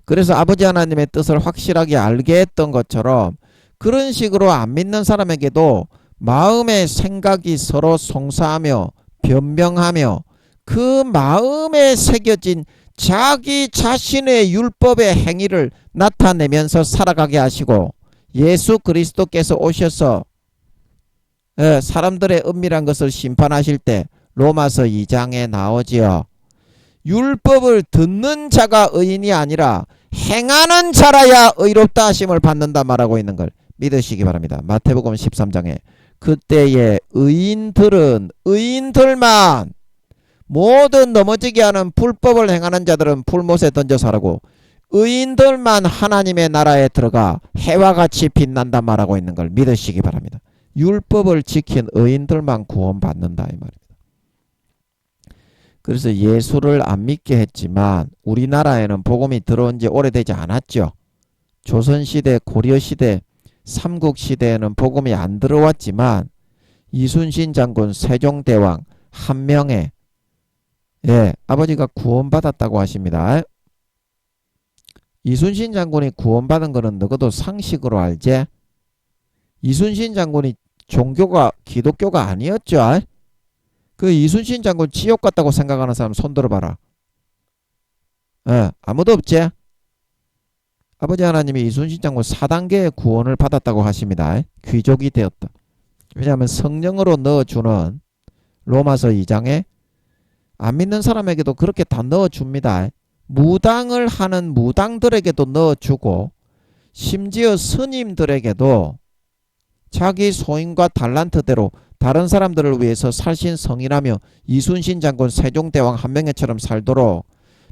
그래서 아버지 하나님의 뜻을 확실하게 알게 했던 것처럼 그런 식으로 안 믿는 사람에게도 마음의 생각이 서로 송사하며 변명하며 그 마음에 새겨진 자기 자신의 율법의 행위를 나타내면서 살아가게 하시고 예수 그리스도께서 오셔서 사람들의 은밀한 것을 심판하실 때 로마서 2장에 나오지요. 율법을 듣는 자가 의인이 아니라 행하는 자라야 의롭다 하심을 받는다 말하고 있는 걸 믿으시기 바랍니다. 마태복음 13장에 그때의 의인들만 모든 넘어지게 하는 불법을 행하는 자들은 풀못에 던져 살고 의인들만 하나님의 나라에 들어가 해와 같이 빛난다 말하고 있는 걸 믿으시기 바랍니다. 율법을 지킨 의인들만 구원받는다 이 말입니다. 그래서 예수를 안 믿게 했지만 우리나라에는 복음이 들어온 지 오래되지 않았죠. 조선시대, 고려시대, 삼국시대에는 복음이 안 들어왔지만 이순신 장군, 세종대왕 한 명에 아버지가 구원받았다고 하십니다. 이순신 장군이 구원받은 거는 너희도 상식으로 알지? 이순신 장군이 종교가 기독교가 아니었죠. 그 이순신 장군 지옥 갔다고 생각하는 사람 손 들어봐라. 아무도 없지? 아버지 하나님이 이순신 장군 4단계의 구원을 받았다고 하십니다. 귀족이 되었다. 왜냐하면 성령으로 넣어주는 로마서 2장에 안 믿는 사람에게도 그렇게 다 넣어줍니다. 무당을 하는 무당들에게도 넣어주고 심지어 스님들에게도 자기 소임과 달란트대로 다른 사람들을 위해서 살신성인하며 이순신 장군 세종대왕 한 명처럼 살도록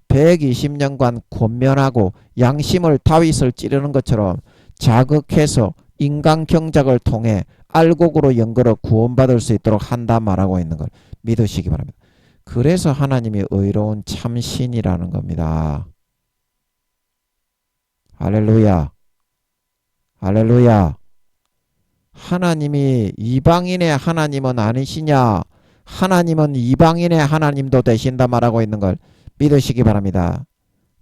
120년간 권면하고 양심을 다윗을 찌르는 것처럼 자극해서 인간경작을 통해 알곡으로 연결어 구원받을 수 있도록 한다 말하고 있는 걸 믿으시기 바랍니다. 그래서 하나님이 의로운 참신이라는 겁니다. 할렐루야. 할렐루야. 하나님이 이방인의 하나님은 아니시냐? 하나님은 이방인의 하나님도 되신다 말하고 있는 걸 믿으시기 바랍니다.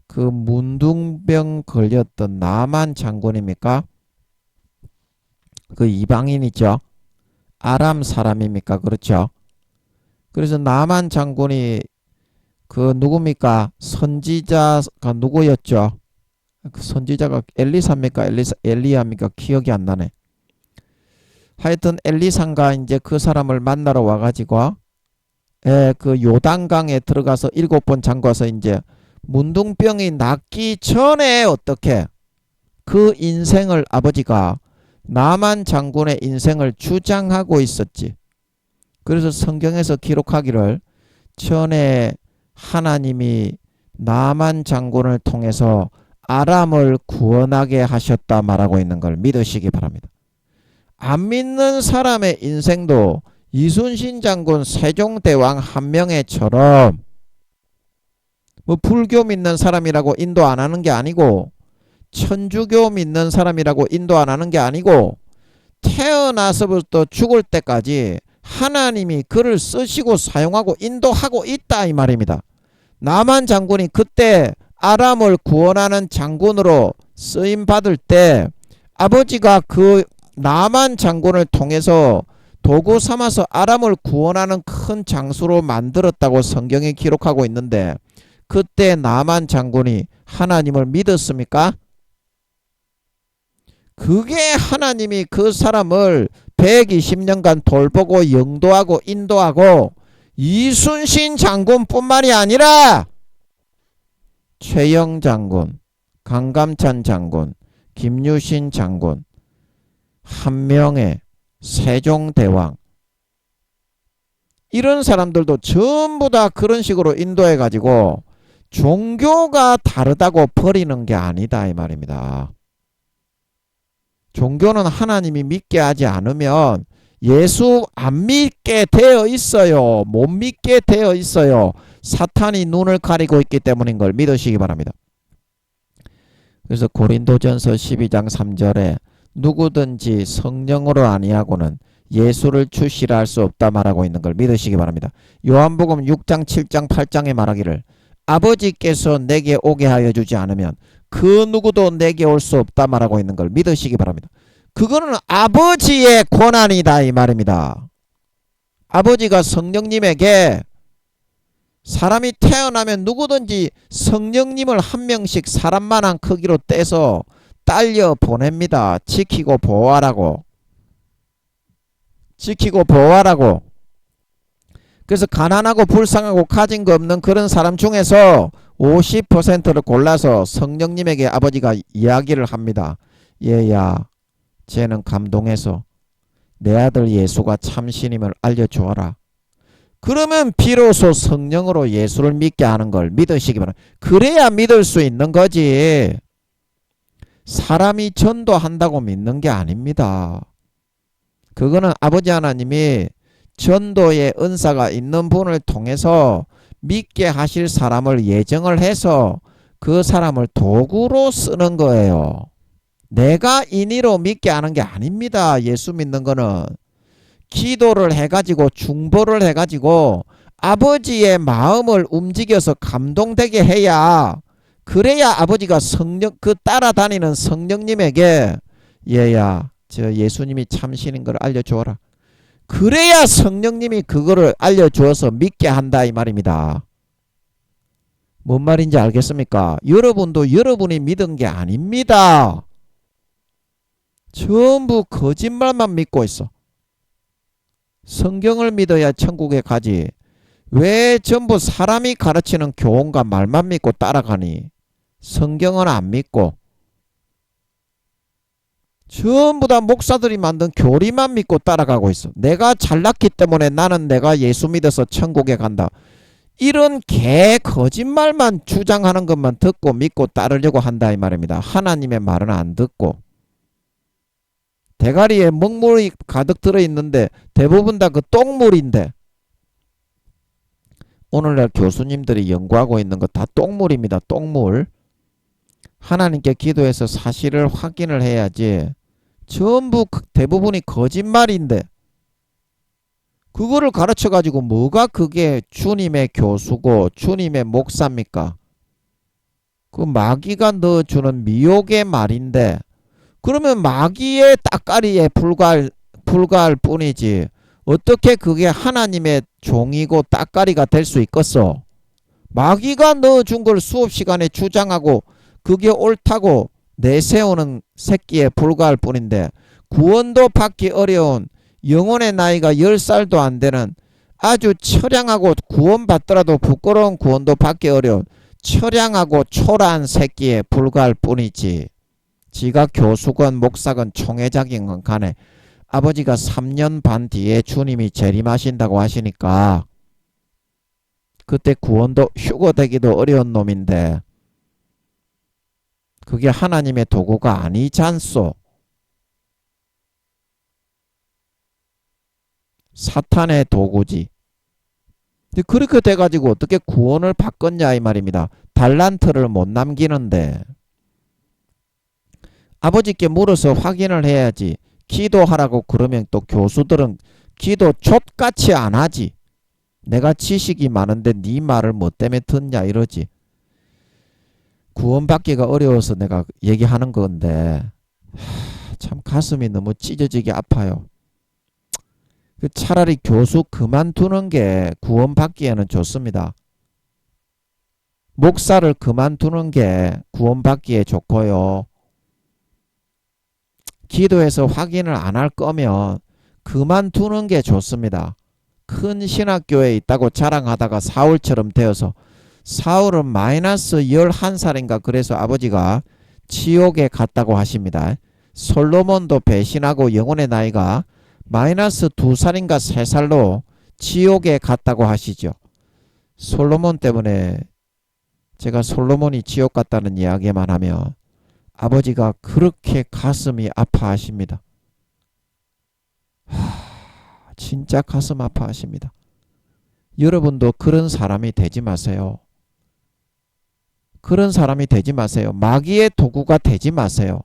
그 문둥병 걸렸던 나만 장군입니까? 그 이방인이죠. 아람 사람입니까? 그렇죠. 그래서 나만 장군이 그 누굽니까? 선지자가 누구였죠? 그 선지자가 엘리사입니까? 엘리야입니까? 기억이 안 나네. 하여튼 엘리사가 이제 그 사람을 만나러 와가지고 그 요단강에 들어가서 7번 잠가서 이제 문둥병이 낫기 전에 어떻게 그 인생을 아버지가 나만 장군의 인생을 주장하고 있었지. 그래서 성경에서 기록하기를 전에 하나님이 나만 장군을 통해서 아람을 구원하게 하셨다 말하고 있는 걸 믿으시기 바랍니다. 안 믿는 사람의 인생도 이순신 장군 세종대왕 한 명의처럼 뭐 불교 믿는 사람이라고 인도 안 하는 게 아니고 천주교 믿는 사람이라고 인도 안 하는 게 아니고 태어나서부터 죽을 때까지 하나님이 그를 쓰시고 사용하고 인도하고 있다 이 말입니다. 나만 장군이 그때 아람을 구원하는 장군으로 쓰임 받을 때 아버지가 그 나만 장군을 통해서 도구 삼아서 아람을 구원하는 큰 장수로 만들었다고 성경에 기록하고 있는데 그때 나만 장군이 하나님을 믿었습니까? 그게 하나님이 그 사람을 120년간 돌보고 영도하고 인도하고 이순신 장군뿐만이 아니라 최영 장군, 강감찬 장군, 김유신 장군, 한명회, 세종대왕 이런 사람들도 전부 다 그런 식으로 인도해 가지고 종교가 다르다고 버리는 게 아니다 이 말입니다. 종교는 하나님이 믿게 하지 않으면 예수 안 믿게 되어 있어요. 못 믿게 되어 있어요. 사탄이 눈을 가리고 있기 때문인 걸 믿으시기 바랍니다. 그래서 고린도전서 12장 3절에 누구든지 성령으로 아니하고는 예수를 주시라 할 수 없다 말하고 있는 걸 믿으시기 바랍니다. 요한복음 6장 7장 8장에 말하기를 아버지께서 내게 오게 하여 주지 않으면 그 누구도 내게 올 수 없다 말하고 있는 걸 믿으시기 바랍니다. 그거는 아버지의 권한이다 이 말입니다. 아버지가 성령님에게 사람이 태어나면 누구든지 성령님을 한 명씩 사람만한 크기로 떼서 딸려 보냅니다. 지키고 보호하라고. 지키고 보호하라고. 그래서 가난하고 불쌍하고 가진 거 없는 그런 사람 중에서 50%를 골라서 성령님에게 아버지가 이야기를 합니다. 얘야, 쟤는 감동해서 내 아들 예수가 참신임을 알려주어라. 그러면 비로소 성령으로 예수를 믿게 하는 걸 믿으시기 바랍니다. 그래야 믿을 수 있는 거지. 사람이 전도한다고 믿는 게 아닙니다. 그거는 아버지 하나님이 전도의 은사가 있는 분을 통해서 믿게 하실 사람을 예정을 해서 그 사람을 도구로 쓰는 거예요. 내가 인의로 믿게 하는 게 아닙니다. 예수 믿는 거는 기도를 해가지고 중보를 해가지고 아버지의 마음을 움직여서 감동되게 해야 그래야 아버지가 성령 그 따라다니는 성령님에게 얘야 저 예수님이 참신인 걸 알려주어라. 그래야 성령님이 그거를 알려주어서 믿게 한다 이 말입니다. 뭔 말인지 알겠습니까? 여러분도 여러분이 믿은 게 아닙니다. 전부 거짓말만 믿고 있어. 성경을 믿어야 천국에 가지. 왜 전부 사람이 가르치는 교훈과 말만 믿고 따라가니? 성경은 안 믿고 전부 다 목사들이 만든 교리만 믿고 따라가고 있어. 내가 잘났기 때문에 나는 내가 예수 믿어서 천국에 간다. 이런 개 거짓말만 주장하는 것만 듣고 믿고 따르려고 한다 이 말입니다. 하나님의 말은 안 듣고 대가리에 먹물이 가득 들어있는데 대부분 다 그 똥물인데 오늘날 교수님들이 연구하고 있는 거 다 똥물입니다. 똥물. 하나님께 기도해서 사실을 확인을 해야지. 전부 대부분이 거짓말인데 그거를 가르쳐가지고 뭐가 그게 주님의 교수고 주님의 목사입니까? 그 마귀가 넣어주는 미혹의 말인데 그러면 마귀의 따까리에 불과할 뿐이지 어떻게 그게 하나님의 종이고 따까리가 될 수 있겠어? 마귀가 넣어준 걸 수업 시간에 주장하고 그게 옳다고 내세우는 새끼에 불과할 뿐인데 구원도 받기 어려운 영혼의 나이가 10살도 안 되는 아주 처량하고 구원받더라도 부끄러운 구원도 받기 어려운 처량하고 초라한 새끼에 불과할 뿐이지. 지가 교수건 목사건 총회장인 건 간에 아버지가 3년 반 뒤에 주님이 재림하신다고 하시니까 그때 구원도 휴거되기도 어려운 놈인데 그게 하나님의 도구가 아니잖소. 사탄의 도구지. 그렇게 돼가지고 어떻게 구원을 받겠냐 이 말입니다. 달란트를 못 남기는데 아버지께 물어서 확인을 해야지. 기도하라고 그러면 또 교수들은 기도 족같이 안 하지. 내가 지식이 많은데 네 말을 뭐 때문에 듣냐 이러지. 구원받기가 어려워서 내가 얘기하는 건데 참 가슴이 너무 찢어지게 아파요. 차라리 교수 그만두는 게 구원받기에는 좋습니다. 목사를 그만두는 게 구원받기에 좋고요. 기도해서 확인을 안 할 거면 그만두는 게 좋습니다. 큰 신학교에 있다고 자랑하다가 사울처럼 되어서 사울은 마이너스 11살인가 그래서 아버지가 지옥에 갔다고 하십니다. 솔로몬도 배신하고 영혼의 나이가 마이너스 2살인가 3살로 지옥에 갔다고 하시죠. 솔로몬 때문에 제가 솔로몬이 지옥 갔다는 이야기만 하면 아버지가 그렇게 가슴이 아파하십니다. 진짜 가슴 아파하십니다. 여러분도 그런 사람이 되지 마세요. 그런 사람이 되지 마세요. 마귀의 도구가 되지 마세요.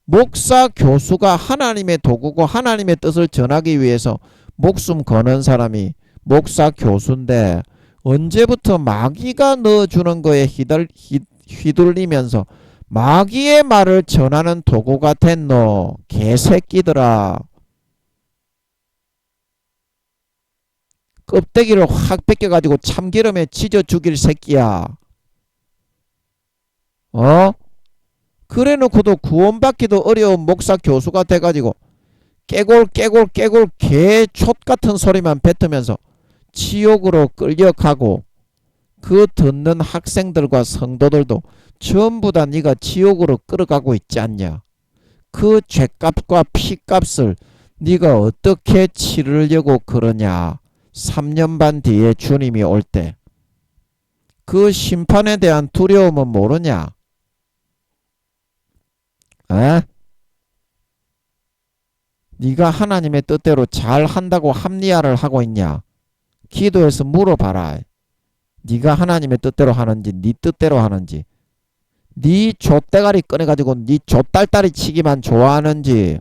목사, 교수가 하나님의 도구고 하나님의 뜻을 전하기 위해서 목숨 거는 사람이 목사, 교수인데 언제부터 마귀가 넣어주는 거에 휘둘리면서 마귀의 말을 전하는 도구가 됐노? 개새끼들아. 껍데기를 확 벗겨가지고 참기름에 찢어 죽일 새끼야. 그래놓고도 구원받기도 어려운 목사 교수가 돼가지고 깨골 개 촛같은 소리만 뱉으면서 지옥으로 끌려가고 그 듣는 학생들과 성도들도 전부 다 네가 지옥으로 끌어가고 있지 않냐. 그 죄값과 피값을 네가 어떻게 치르려고 그러냐. 3년 반 뒤에 주님이 올 때 그 심판에 대한 두려움은 모르냐. 네가 하나님의 뜻대로 잘 한다고 합리화를 하고 있냐. 기도해서 물어봐라. 네가 하나님의 뜻대로 하는지 네 뜻대로 하는지, 네 좆대가리 꺼내가지고 네 좆딸딸이 치기만 좋아하는지,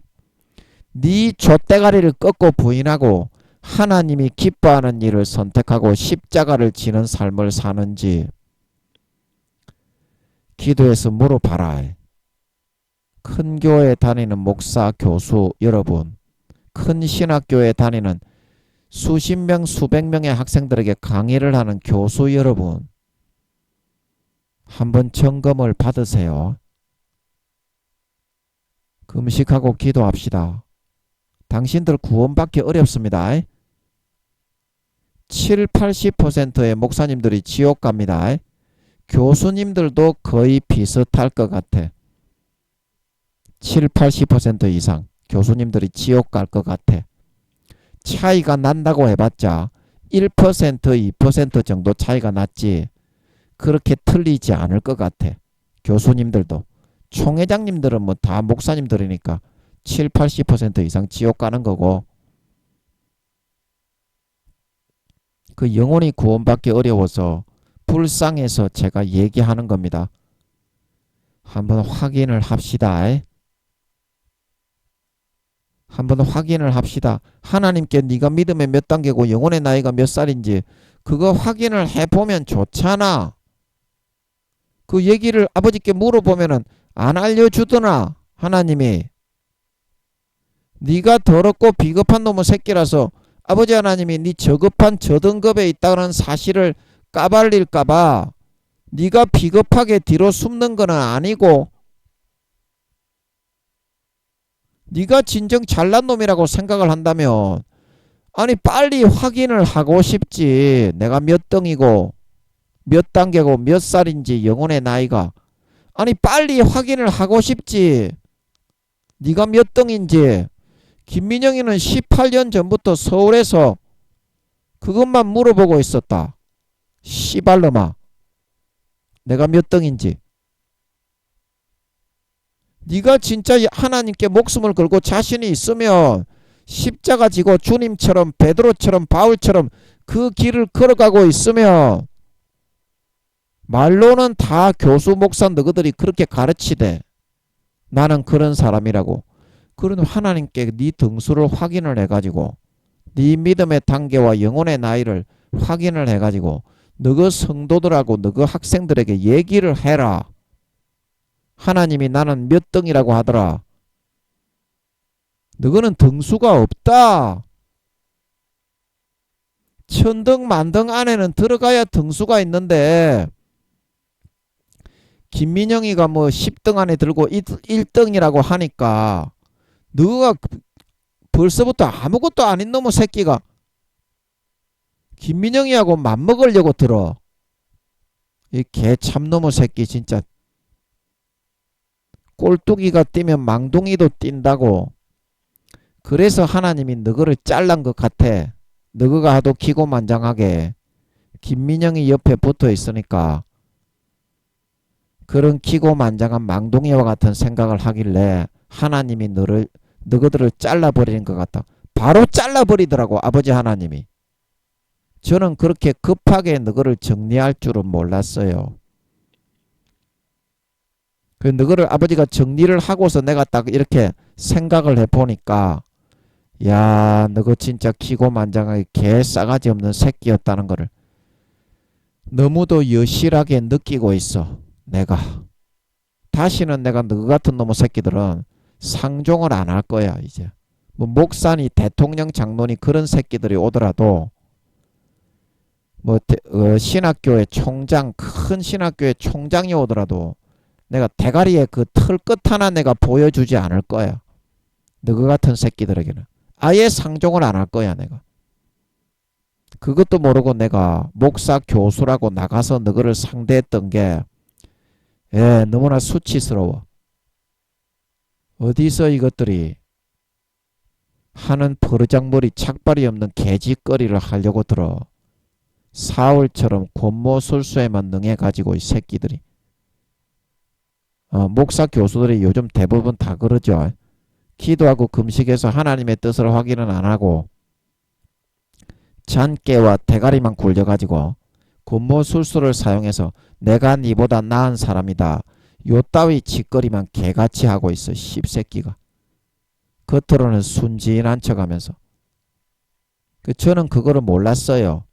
네 좆대가리를 꺾고 부인하고 하나님이 기뻐하는 일을 선택하고 십자가를 지는 삶을 사는지 기도해서 물어봐라. 큰 교회에 다니는 목사, 교수 여러분, 큰 신학교에 다니는 수십 명, 수백 명의 학생들에게 강의를 하는 교수 여러분, 한번 점검을 받으세요. 금식하고 기도합시다. 당신들 구원받기 어렵습니다. 7, 80%의 목사님들이 지옥 갑니다. 교수님들도 거의 비슷할 것 같아. 7, 80% 이상 교수님들이 지옥 갈 것 같아. 차이가 난다고 해봤자 1%, 2% 정도 차이가 났지 그렇게 틀리지 않을 것 같아. 교수님들도. 총회장님들은 뭐 다 목사님들이니까 7, 80% 이상 지옥 가는 거고, 그 영혼이 구원받기 어려워서 불쌍해서 제가 얘기하는 겁니다. 한번 확인을 합시다. 한번 확인을 합시다. 하나님께 네가 믿음의 몇 단계고 영혼의 나이가 몇 살인지 그거 확인을 해보면 좋잖아. 그 얘기를 아버지께 물어보면은 안 알려주더나. 하나님이 네가 더럽고 비겁한 놈의 새끼라서 아버지 하나님이 네 저급한 저등급에 있다는 사실을 까발릴까봐 네가 비겁하게 뒤로 숨는 건 아니고 네가 진정 잘난 놈이라고 생각을 한다면 아니 빨리 확인을 하고 싶지. 내가 몇 등이고 몇 단계고 몇 살인지 영혼의 나이가 아니 빨리 확인을 하고 싶지. 네가 몇 등인지. 김민영이는 18년 전부터 서울에서 그것만 물어보고 있었다. 씨발놈아. 내가 몇 등인지. 네가 진짜 하나님께 목숨을 걸고 자신이 있으면 십자가 지고 주님처럼 베드로처럼 바울처럼 그 길을 걸어가고 있으면 말로는 다 교수 목사 너희들이 그렇게 가르치대. 나는 그런 사람이라고. 그런 하나님께 네 등수를 확인을 해가지고 네 믿음의 단계와 영혼의 나이를 확인을 해가지고 너희 성도들하고 너희 학생들에게 얘기를 해라. 하나님이 나는 몇 등이라고 하더라. 너희는 등수가 없다. 천등 만등 안에는 들어가야 등수가 있는데 김민영이가 뭐 10등 안에 들고 1등이라고 하니까 너가 벌써부터 아무것도 아닌 놈의 새끼가 김민영이하고 맞먹으려고 들어. 이 개 참놈의 새끼 진짜. 꼴뚜기가 뛰면 망둥이도 뛴다고. 그래서 하나님이 너희를 잘란 것 같아. 너희가 하도 기고만장하게 김민영이 옆에 붙어 있으니까 그런 기고만장한 망둥이와 같은 생각을 하길래 하나님이 너희들을 잘라버리는 것 같다. 바로 잘라버리더라고 아버지 하나님이. 저는 그렇게 급하게 너희를 정리할 줄은 몰랐어요. 그 너희를 아버지가 정리를 하고서 내가 딱 이렇게 생각을 해보니까 야 너희 진짜 기고만장하게 개 싸가지 없는 새끼였다는 거를 너무도 여실하게 느끼고 있어. 내가 다시는 내가 너희 같은 놈의 새끼들은 상종을 안 할 거야. 이제 뭐 목사니 대통령 장로니 그런 새끼들이 오더라도 뭐 신학교의 총장 큰 신학교의 총장이 오더라도 내가 대가리에 그 털끝 하나 내가 보여주지 않을 거야. 너희 같은 새끼들에게는 아예 상종을 안 할 거야. 내가 그것도 모르고 내가 목사 교수라고 나가서 너희를 상대했던 게 너무나 수치스러워. 어디서 이것들이 하는 버르장머리 착발이 없는 개짓거리를 하려고 들어. 사울처럼 권모술수에만 능해가지고 이 새끼들이. 목사 교수들이 요즘 대부분 다 그러죠. 기도하고 금식해서 하나님의 뜻을 확인은 안 하고 잔깨와 대가리만 굴려가지고 권모술수를 사용해서 내가 니보다 나은 사람이다. 요 따위 짓거리만 개같이 하고 있어. 씹새끼가. 겉으로는 순진한 척하면서. 저는 그거를 몰랐어요.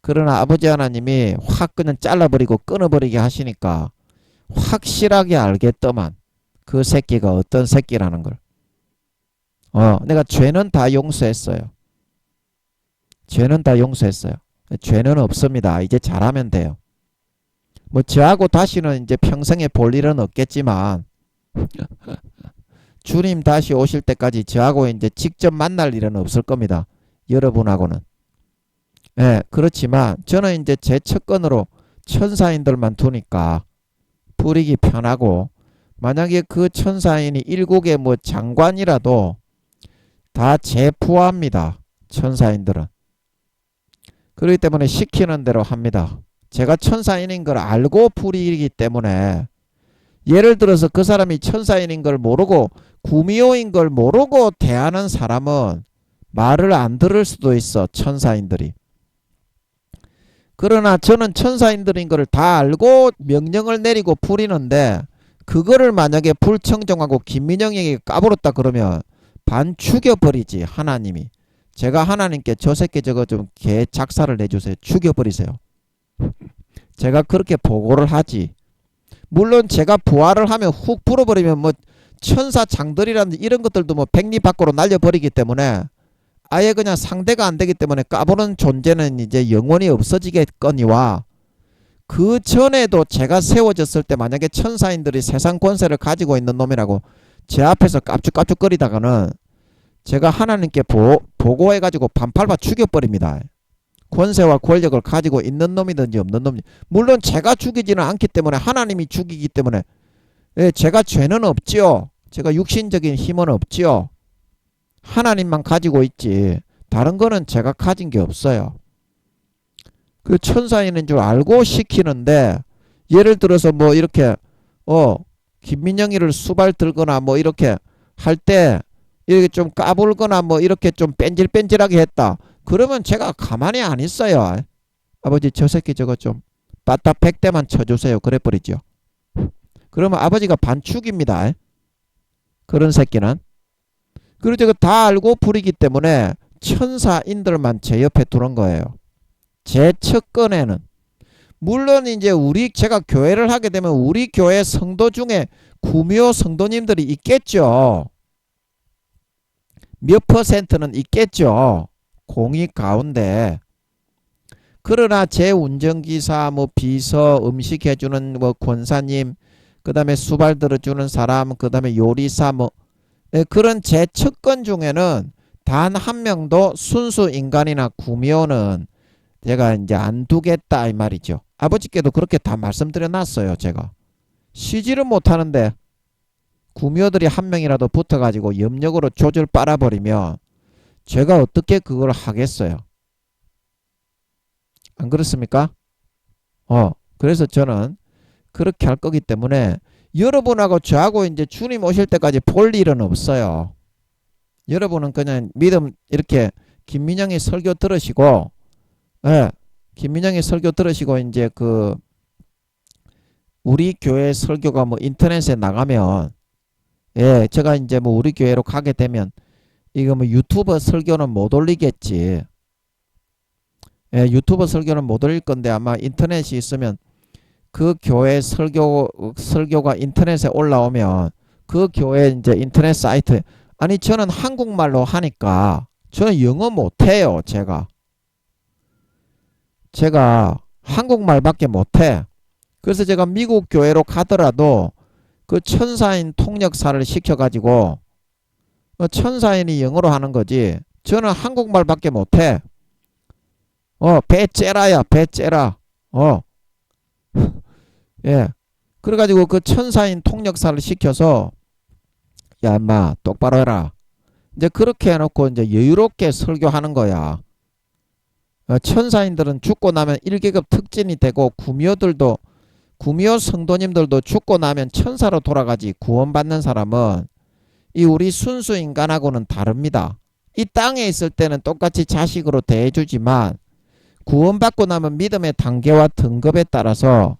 그러나 아버지 하나님이 확 그냥 잘라버리고 끊어버리게 하시니까 확실하게 알겠더만 그 새끼가 어떤 새끼라는 걸. 내가 죄는 다 용서했어요. 죄는 다 용서했어요. 죄는 없습니다. 이제 잘하면 돼요. 뭐 저하고 다시는 이제 평생에 볼 일은 없겠지만 주님 다시 오실 때까지 저하고 이제 직접 만날 일은 없을 겁니다. 여러분하고는. 그렇지만 저는 이제 제 측근으로 천사인들만 두니까 부리기 편하고 만약에 그 천사인이 일국의 뭐 장관이라도 다 제포합니다. 천사인들은. 그렇기 때문에 시키는 대로 합니다. 제가 천사인인 걸 알고 부리기 때문에 예를 들어서 그 사람이 천사인인 걸 모르고 구미호인 걸 모르고 대하는 사람은 말을 안 들을 수도 있어. 천사인들이. 그러나 저는 천사인들인 걸 다 알고 명령을 내리고 부리는데 그거를 만약에 불청정하고 김민영에게 까불었다 그러면 반 죽여버리지 하나님이. 제가 하나님께 저 새끼 저거 좀 개 작사를 내주세요. 죽여버리세요. 제가 그렇게 보고를 하지. 물론 제가 부활을 하면 훅 불어버리면 뭐 천사 장들이라는 이런 것들도 뭐 백리 밖으로 날려버리기 때문에 아예 그냥 상대가 안 되기 때문에 까부는 존재는 이제 영원히 없어지겠거니와 그 전에도 제가 세워졌을 때 만약에 천사인들이 세상 권세를 가지고 있는 놈이라고 제 앞에서 깝죽깝죽거리다가는 제가 하나님께 보고해가지고 반팔바 죽여버립니다. 권세와 권력을 가지고 있는 놈이든지 없는 놈이든지. 물론 제가 죽이지는 않기 때문에 하나님이 죽이기 때문에 제가 죄는 없지요. 제가 육신적인 힘은 없지요. 하나님만 가지고 있지. 다른 거는 제가 가진 게 없어요. 그 천사인인 줄 알고 시키는데 예를 들어서 뭐 이렇게 김민영이를 수발 들거나 뭐 이렇게 할 때 이렇게 좀 까불거나 뭐 이렇게 좀 뺀질뺀질하게 했다. 그러면 제가 가만히 안 있어요. 아버지 저 새끼 저거 좀 빠따 100대만 쳐주세요. 그래 버리죠. 그러면 아버지가 반축입니다. 그런 새끼는. 그리고 제가 다 알고 부리기 때문에 천사인들만 제 옆에 두는 거예요. 제 첫건에는. 물론 이제 제가 교회를 하게 되면 우리 교회 성도 중에 구미호 성도님들이 있겠죠. 몇 퍼센트는 있겠죠. 공익 가운데. 그러나 제 운전기사, 뭐 비서, 음식 해주는 뭐 권사님, 그 다음에 수발 들어주는 사람, 그 다음에 요리사, 뭐 그런 제 측근 중에는 단 한 명도 순수 인간이나 구미호는 제가 이제 안 두겠다 이 말이죠. 아버지께도 그렇게 다 말씀드려 놨어요. 제가 쉬지를 못하는데 구미호들이 한 명이라도 붙어가지고 염력으로 조절 빨아버리면 제가 어떻게 그걸 하겠어요? 안 그렇습니까? 그래서 저는 그렇게 할 거기 때문에 여러분하고 저하고 이제 주님 오실 때까지 볼 일은 없어요. 여러분은 그냥 믿음 이렇게 김민영이 설교 들으시고, 김민영이 설교 들으시고 이제 그 우리 교회 설교가 뭐 인터넷에 나가면, 제가 이제 뭐 우리 교회로 가게 되면 이거 뭐 유튜버 설교는 못 올리겠지. 유튜버 설교는 못 올릴 건데 아마 인터넷이 있으면 그 교회 설교가 인터넷에 올라오면 그 교회 이제 인터넷 사이트 아니 저는 한국말로 하니까 저는 영어 못해요. 제가 한국말밖에 못해. 그래서 제가 미국 교회로 가더라도 그 천사인 통역사를 시켜가지고 천사인이 영어로 하는 거지 저는 한국말밖에 못해. 배 째라야 배 째라. 그래가지고 그 천사인 통역사를 시켜서 야 인마 똑바로 해라. 이제 그렇게 해놓고 이제 여유롭게 설교하는 거야. 천사인들은 죽고 나면 1계급 특진이 되고 구미호 성도님들도 죽고 나면 천사로 돌아가지. 구원받는 사람은 이 우리 순수 인간하고는 다릅니다. 이 땅에 있을 때는 똑같이 자식으로 대해주지만 구원받고 나면 믿음의 단계와 등급에 따라서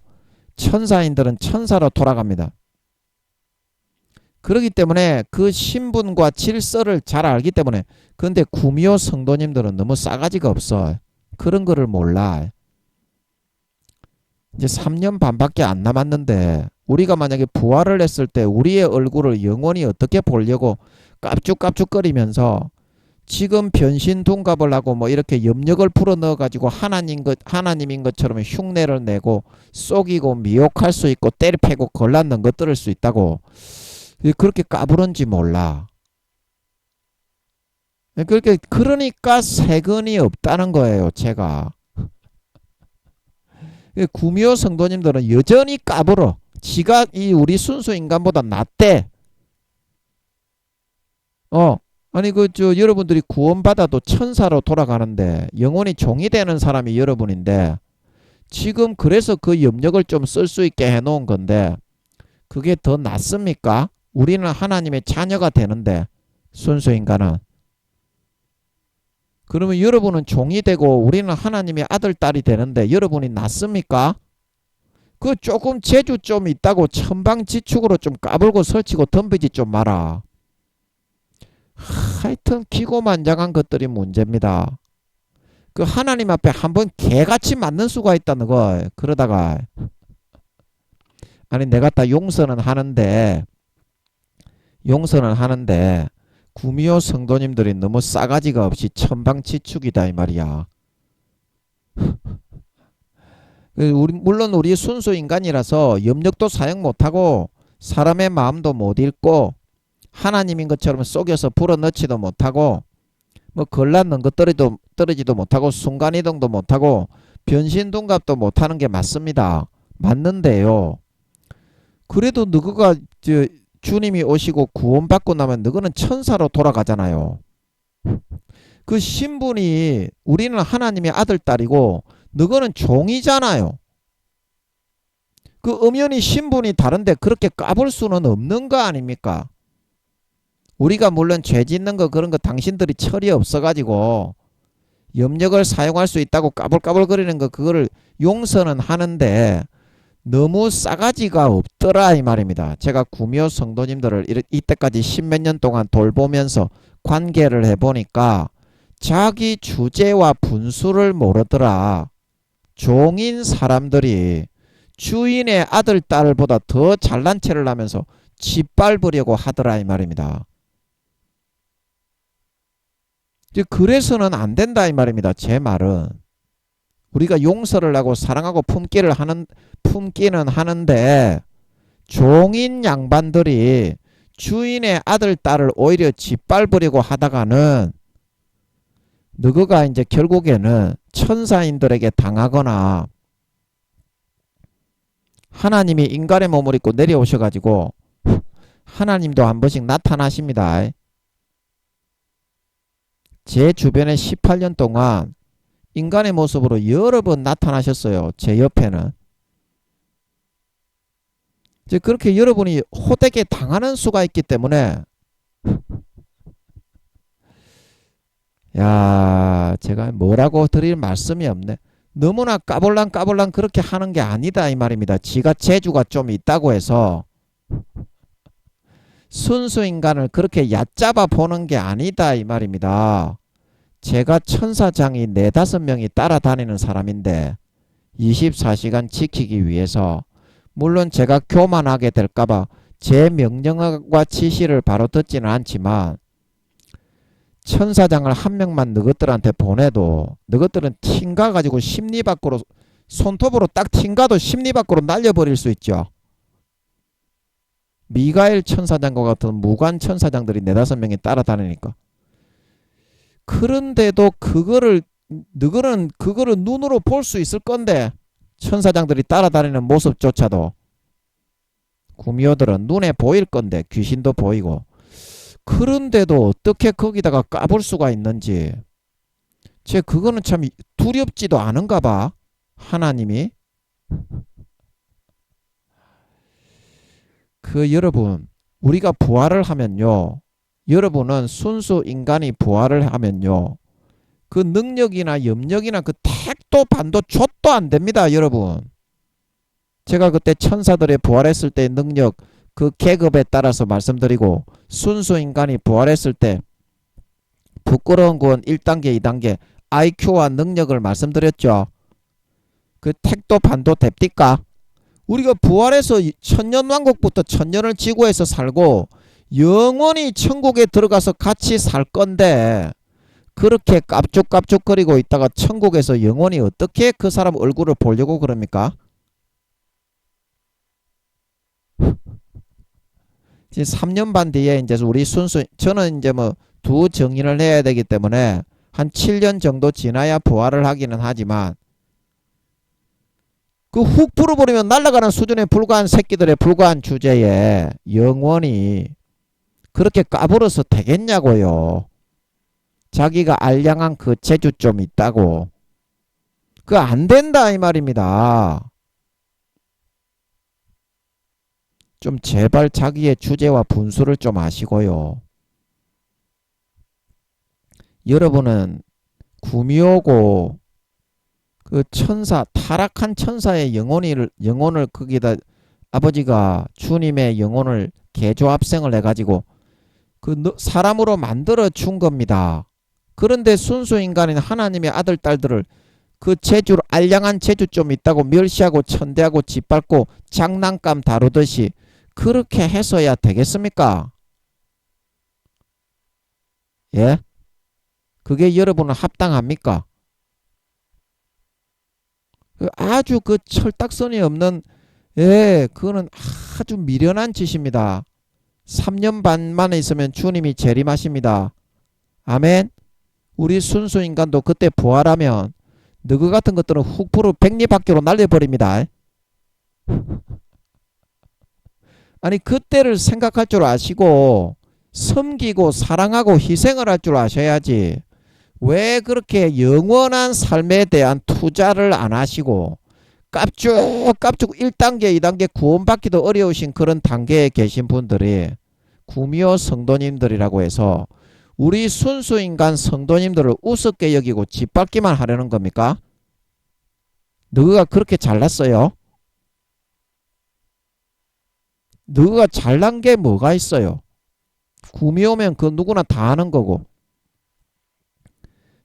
천사인들은 천사로 돌아갑니다. 그렇기 때문에 그 신분과 질서를 잘 알기 때문에. 그런데 구미호 성도님들은 너무 싸가지가 없어. 그런 거를 몰라. 이제 3년 반밖에 안 남았는데 우리가 만약에 부활을 했을 때 우리의 얼굴을 영원히 어떻게 보려고 깝죽깝죽거리면서 지금 변신 둔갑을 하고 뭐 이렇게 염력을 풀어 넣어 가지고 하나님인 것처럼 흉내를 내고 속이고 미혹할 수 있고 때려패고 걸맞는 것들을 수 있다고 그렇게 까부른지 몰라. 그러니까 세근이 없다는 거예요. 제가 구미호 성도님들은 여전히 까불어. 지가 이 우리 순수 인간보다 낫대. 아니 여러분들이 구원받아도 천사로 돌아가는데 영원히 종이 되는 사람이 여러분인데 지금 그래서 그 염력을 좀 쓸 수 있게 해놓은 건데 그게 더 낫습니까? 우리는 하나님의 자녀가 되는데 순수 인간은. 그러면 여러분은 종이 되고 우리는 하나님의 아들 딸이 되는데 여러분이 낫습니까? 그 조금 재주 좀 있다고 천방지축으로 좀 까불고 설치고 덤비지 좀 마라. 하여튼 기고만장한 것들이 문제입니다. 그 하나님 앞에 한번 개같이 맞는 수가 있다는 거. 그러다가 아니 내가 다 용서는 하는데 구미호 성도님들이 너무 싸가지가 없이 천방지축이다 이 말이야. 물론 우리 순수 인간이라서 염력도 사용 못하고 사람의 마음도 못 읽고 하나님인 것처럼 속여서 불어넣지도 못하고 뭐 걸난 것 떨어지도 못하고 순간이동도 못하고 변신둔갑도 못하는 게 맞습니다. 맞는데요. 그래도 너가 주님이 오시고 구원받고 나면 너는 천사로 돌아가잖아요. 그 신분이 우리는 하나님의 아들 딸이고 너는 종이잖아요. 그 엄연히 신분이 다른데 그렇게 까불 수는 없는 거 아닙니까? 우리가 물론 죄 짓는 거 그런 거 당신들이 철이 없어가지고 염력을 사용할 수 있다고 까불까불거리는 거 그거를 용서는 하는데 너무 싸가지가 없더라 이 말입니다. 제가 구미호 성도님들을 이때까지 십몇 년 동안 돌보면서 관계를 해보니까 자기 주제와 분수를 모르더라. 종인 사람들이 주인의 아들 딸보다 더 잘난 체를 하면서 짓밟으려고 하더라 이 말입니다. 그래서는 안 된다 이 말입니다. 제 말은 우리가 용서를 하고 사랑하고 품기는 하는데 종인 양반들이 주인의 아들 딸을 오히려 짓밟으려고 하다가는 너가 이제 결국에는 천사인들에게 당하거나 하나님이 인간의 몸을 입고 내려오셔가지고 하나님도 한 번씩 나타나십니다. 제 주변에 18년 동안 인간의 모습으로 여러 번 나타나셨어요. 제 옆에는. 이제 그렇게 여러분이 호되게 당하는 수가 있기 때문에 야, 제가 뭐라고 드릴 말씀이 없네. 너무나 까불랑 그렇게 하는 게 아니다 이 말입니다. 지가 재주가 좀 있다고 해서 순수 인간을 그렇게 얕잡아 보는 게 아니다 이 말입니다. 제가 천사장이 4-5명이 따라다니는 사람인데 24시간 지키기 위해서 물론 제가 교만하게 될까봐 제 명령과 지시를 바로 듣지는 않지만 천사장을 한 명만 너희들한테 보내도 너희들은 튕가 가지고 심리 밖으로 손톱으로 딱 튕가도 심리 밖으로 날려버릴 수 있죠. 미가엘 천사장과 같은 무관 천사장들이 4-5명이 따라다니니까. 그런데도 너희는 그거를 눈으로 볼 수 있을 건데 천사장들이 따라다니는 모습조차도 구미호들은 눈에 보일 건데 귀신도 보이고 그런데도 어떻게 거기다가 까불 수가 있는지 제 그거는 참 두렵지도 않은가 봐. 하나님이 여러분 우리가 부활을 하면요 여러분은 순수 인간이 부활을 하면요 그 능력이나 염력이나 그 택도 반도 좆도 안 됩니다 여러분. 제가 그때 천사들의 부활했을 때의 능력 그 계급에 따라서 말씀드리고 순수 인간이 부활했을 때 부끄러운 건 1단계 2단계 IQ와 능력을 말씀드렸죠. 그 택도 반도 됩니까? 우리가 부활해서 천년왕국부터 천년을 지구에서 살고 영원히 천국에 들어가서 같이 살 건데 그렇게 깝죽깝죽거리고 있다가 천국에서 영원히 어떻게 그 사람 얼굴을 보려고 그럽니까? 이제 3년 반 뒤에 이제 우리 저는 이제 뭐 두 정인을 해야 되기 때문에 한 7년 정도 지나야 부활을 하기는 하지만 그 훅 불어버리면 날아가는 수준에 불과한 새끼들의 불과한 주제에 영원히 그렇게 까불어서 되겠냐고요. 자기가 알량한 그 재주 좀 있다고. 그거 안 된다 이 말입니다. 좀 제발 자기의 주제와 분수를 좀 아시고요. 여러분은 구미호고 그 천사 타락한 천사의 영혼을 거기다 아버지가 주님의 영혼을 개조합생을 해가지고 그 사람으로 만들어 준 겁니다. 그런데 순수 인간인 하나님의 아들 딸들을 그 재주 알량한 재주 좀 있다고 멸시하고 천대하고 짓밟고 장난감 다루듯이 그렇게 해서야 되겠습니까? 예? 그게 여러분은 합당합니까? 아주 그 철딱선이 없는, 예, 그거는 아주 미련한 짓입니다. 3년 반 만에 있으면 주님이 재림하십니다. 아멘. 우리 순수 인간도 그때 부활하면 너그 같은 것들은 훅 백리밖으로 날려버립니다. 아니 그때를 생각할 줄 아시고 섬기고 사랑하고 희생을 할 줄 아셔야지. 왜 그렇게 영원한 삶에 대한 투자를 안 하시고 깝죽 1단계 2단계 구원받기도 어려우신 그런 단계에 계신 분들이 구미호 성도님들이라고 해서 우리 순수인간 성도님들을 우습게 여기고 짓밟기만 하려는 겁니까? 너가 그렇게 잘났어요? 너가 잘난 게 뭐가 있어요? 구미호면 그 누구나 다 아는 거고,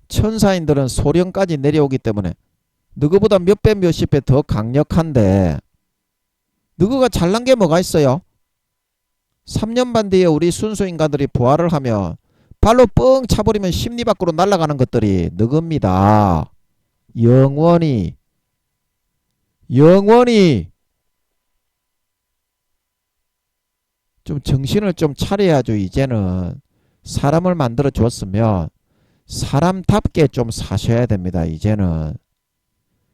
천사인들은 소령까지 내려오기 때문에 너거보다 몇 배 몇십 배 더 강력한데 너가 잘난 게 뭐가 있어요? 3년 반 뒤에 우리 순수인간들이 부활을 하면 발로 뻥 차버리면 심리 밖으로 날아가는 것들이 너겁니다. 영원히 좀 정신을 좀 차려야죠. 이제는 사람을 만들어 줬으면 사람답게 좀 사셔야 됩니다. 이제는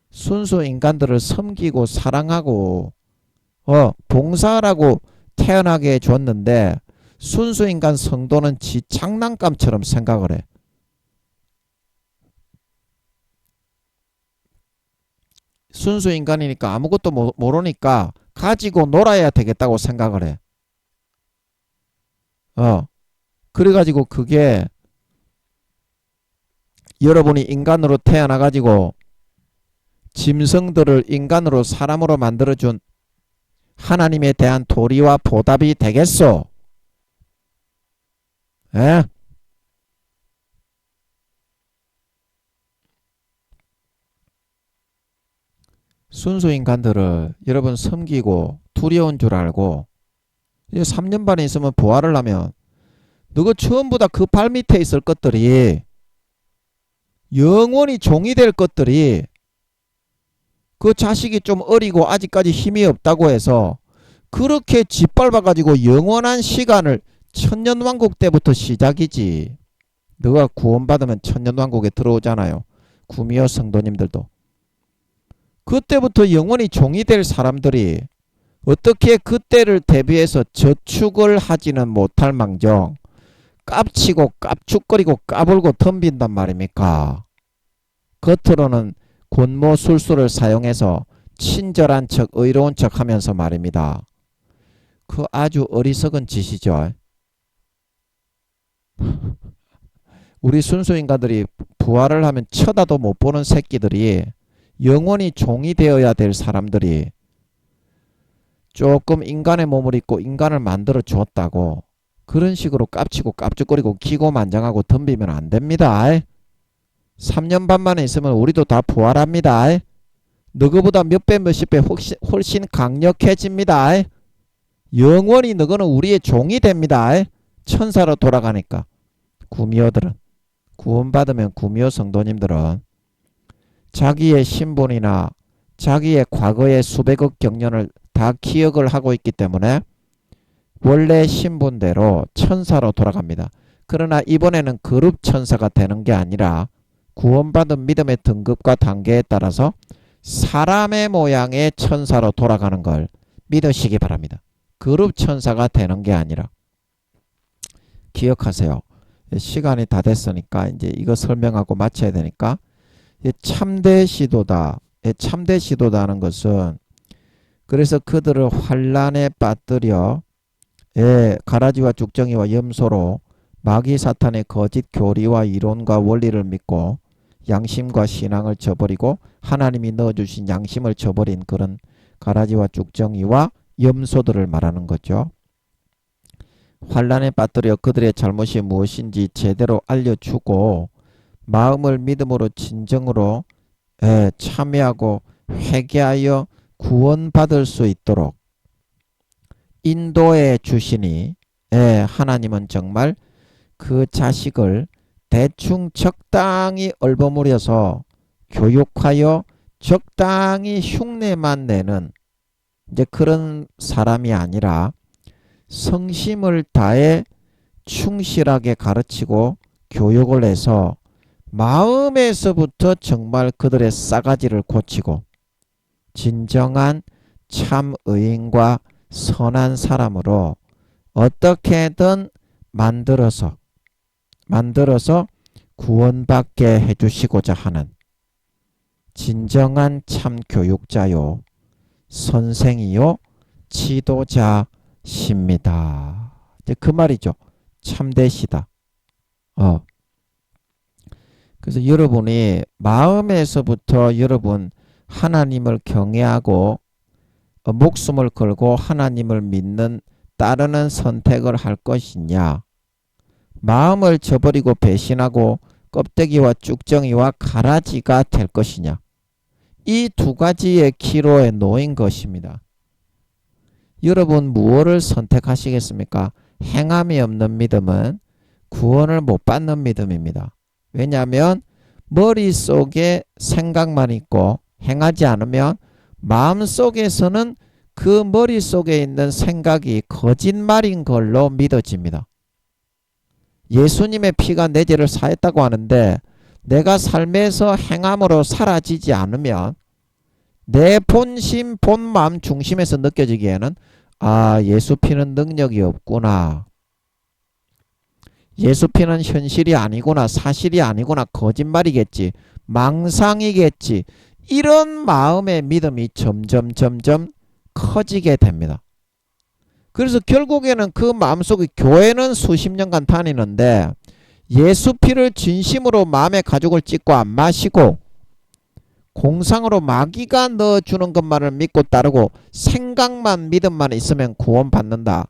순수 인간들을 섬기고 사랑하고 봉사하라고 태어나게 해줬는데 순수 인간 성도는 지 장난감처럼 생각을 해. 순수 인간이니까 아무것도 모르니까 가지고 놀아야 되겠다고 생각을 해. 그래가지고 그게 여러분이 인간으로 태어나가지고 짐승들을 인간으로 사람으로 만들어준 하나님에 대한 도리와 보답이 되겠소? 에? 순수 인간들을 여러분 섬기고 두려운 줄 알고 이제 3년 반에 있으면 부활을 하면 너가 전부 다 그 발밑에 있을 것들이 영원히 종이 될 것들이 그 자식이 좀 어리고 아직까지 힘이 없다고 해서 그렇게 짓밟아가지고 영원한 시간을 천년왕국 때부터 시작이지. 너가 구원받으면 천년왕국에 들어오잖아요. 구미호 성도님들도. 그때부터 영원히 종이 될 사람들이 어떻게 그때를 대비해서 저축을 하지는 못할 망정 깝치고 깝죽거리고 까불고 덤빈단 말입니까? 겉으로는 권모술수를 사용해서 친절한 척 의로운 척 하면서 말입니다. 그 아주 어리석은 짓이죠. 우리 순수인간들이 부활을 하면 쳐다도 못 보는 새끼들이 영원히 종이 되어야 될 사람들이 조금 인간의 몸을 입고 인간을 만들어 줬다고 그런 식으로 깝치고 깝죽거리고 기고만장하고 덤비면 안 됩니다. 3년 반 만에 있으면 우리도 다 부활합니다. 너거보다 몇 배 몇십 배 훨씬 강력해집니다. 영원히 너거는 우리의 종이 됩니다. 천사로 돌아가니까. 구미호들은 구원받으면 구미호 성도님들은 자기의 신분이나 자기의 과거의 수백억 경년을 다 기억을 하고 있기 때문에 원래 신분대로 천사로 돌아갑니다. 그러나 이번에는 그룹 천사가 되는 게 아니라 구원받은 믿음의 등급과 단계에 따라서 사람의 모양의 천사로 돌아가는 걸 믿으시기 바랍니다. 그룹 천사가 되는 게 아니라. 기억하세요. 시간이 다 됐으니까 이제 이거 설명하고 마쳐야 되니까 참된 시도다. 참된 시도다는 것은 그래서 그들을 환란에 빠뜨려 가라지와 죽정이와 염소로 마귀 사탄의 거짓 교리와 이론과 원리를 믿고 양심과 신앙을 저버리고 하나님이 넣어주신 양심을 저버린 그런 가라지와 죽정이와 염소들을 말하는 거죠. 환란에 빠뜨려 그들의 잘못이 무엇인지 제대로 알려주고 마음을 믿음으로 진정으로 참여하고 회개하여 구원받을 수 있도록 인도해 주시니 하나님은 정말 그 자식을 대충 적당히 얼버무려서 교육하여 적당히 흉내만 내는 이제 그런 사람이 아니라 성심을 다해 충실하게 가르치고 교육을 해서 마음에서부터 정말 그들의 싸가지를 고치고 진정한 참 의인과 선한 사람으로 어떻게든 만들어서 구원받게 해주시고자 하는 진정한 참 교육자요 선생이요 지도자십니다. 이제 그 말이죠. 참되시다. 그래서 여러분이 마음에서부터 여러분 하나님을 경외하고 목숨을 걸고 하나님을 믿는 따르는 선택을 할 것이냐, 마음을 저버리고 배신하고 껍데기와 쭉정이와 가라지가 될 것이냐, 이 두 가지의 기로에 놓인 것입니다. 여러분 무엇을 선택하시겠습니까? 행함이 없는 믿음은 구원을 못 받는 믿음입니다. 왜냐하면 머릿속에 생각만 있고 행하지 않으면 마음속에서는 그 머릿속에 있는 생각이 거짓말인 걸로 믿어집니다. 예수님의 피가 내 죄를 사했다고 하는데 내가 삶에서 행함으로 사라지지 않으면 내 본심, 본마음 중심에서 느껴지기에는 예수 피는 능력이 없구나. 예수 피는 현실이 아니구나. 사실이 아니구나. 거짓말이겠지. 망상이겠지. 이런 마음의 믿음이 점점 커지게 됩니다. 그래서 결국에는 그 마음속에 교회는 수십 년간 다니는데 예수 피를 진심으로 마음에 가죽을 찢고 안 마시고 공상으로 마귀가 넣어주는 것만을 믿고 따르고 생각만 믿음만 있으면 구원받는다.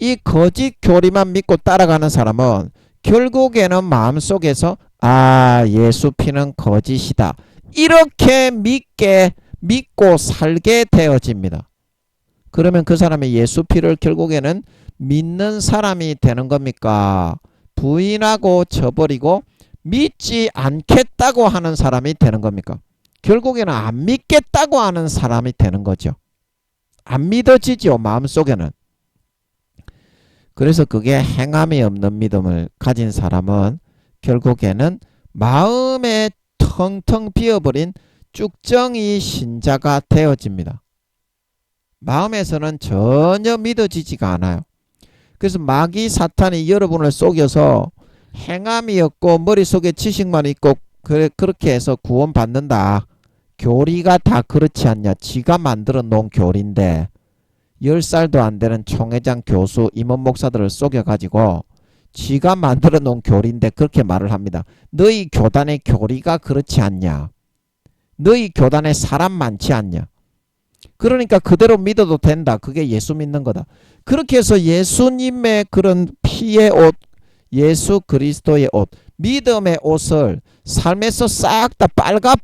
이 거짓 교리만 믿고 따라가는 사람은 결국에는 마음속에서 예수 피는 거짓이다. 이렇게 믿고 살게 되어집니다. 그러면 그 사람이 예수 피를 결국에는 믿는 사람이 되는 겁니까? 부인하고 저버리고 믿지 않겠다고 하는 사람이 되는 겁니까? 결국에는 안 믿겠다고 하는 사람이 되는 거죠. 안 믿어지죠, 마음속에는. 그래서 그게 행함이 없는 믿음을 가진 사람은 결국에는 마음에 텅텅 비어버린 쭉정이 신자가 되어집니다. 마음에서는 전혀 믿어지지가 않아요. 그래서 마귀 사탄이 여러분을 속여서 행함이 없고 머릿속에 지식만 있고 그렇게 해서 구원받는다. 교리가 다 그렇지 않냐. 지가 만들어 놓은 교리인데 10살도 안 되는 총회장 교수 임원 목사들을 속여가지고 지가 만들어 놓은 교리인데 그렇게 말을 합니다. 너희 교단의 교리가 그렇지 않냐. 너희 교단에 사람 많지 않냐. 그러니까 그대로 믿어도 된다. 그게 예수 믿는 거다. 그렇게 해서 예수님의 그런 피의 옷, 예수 그리스도의 옷, 믿음의 옷을 삶에서 싹 다 빨가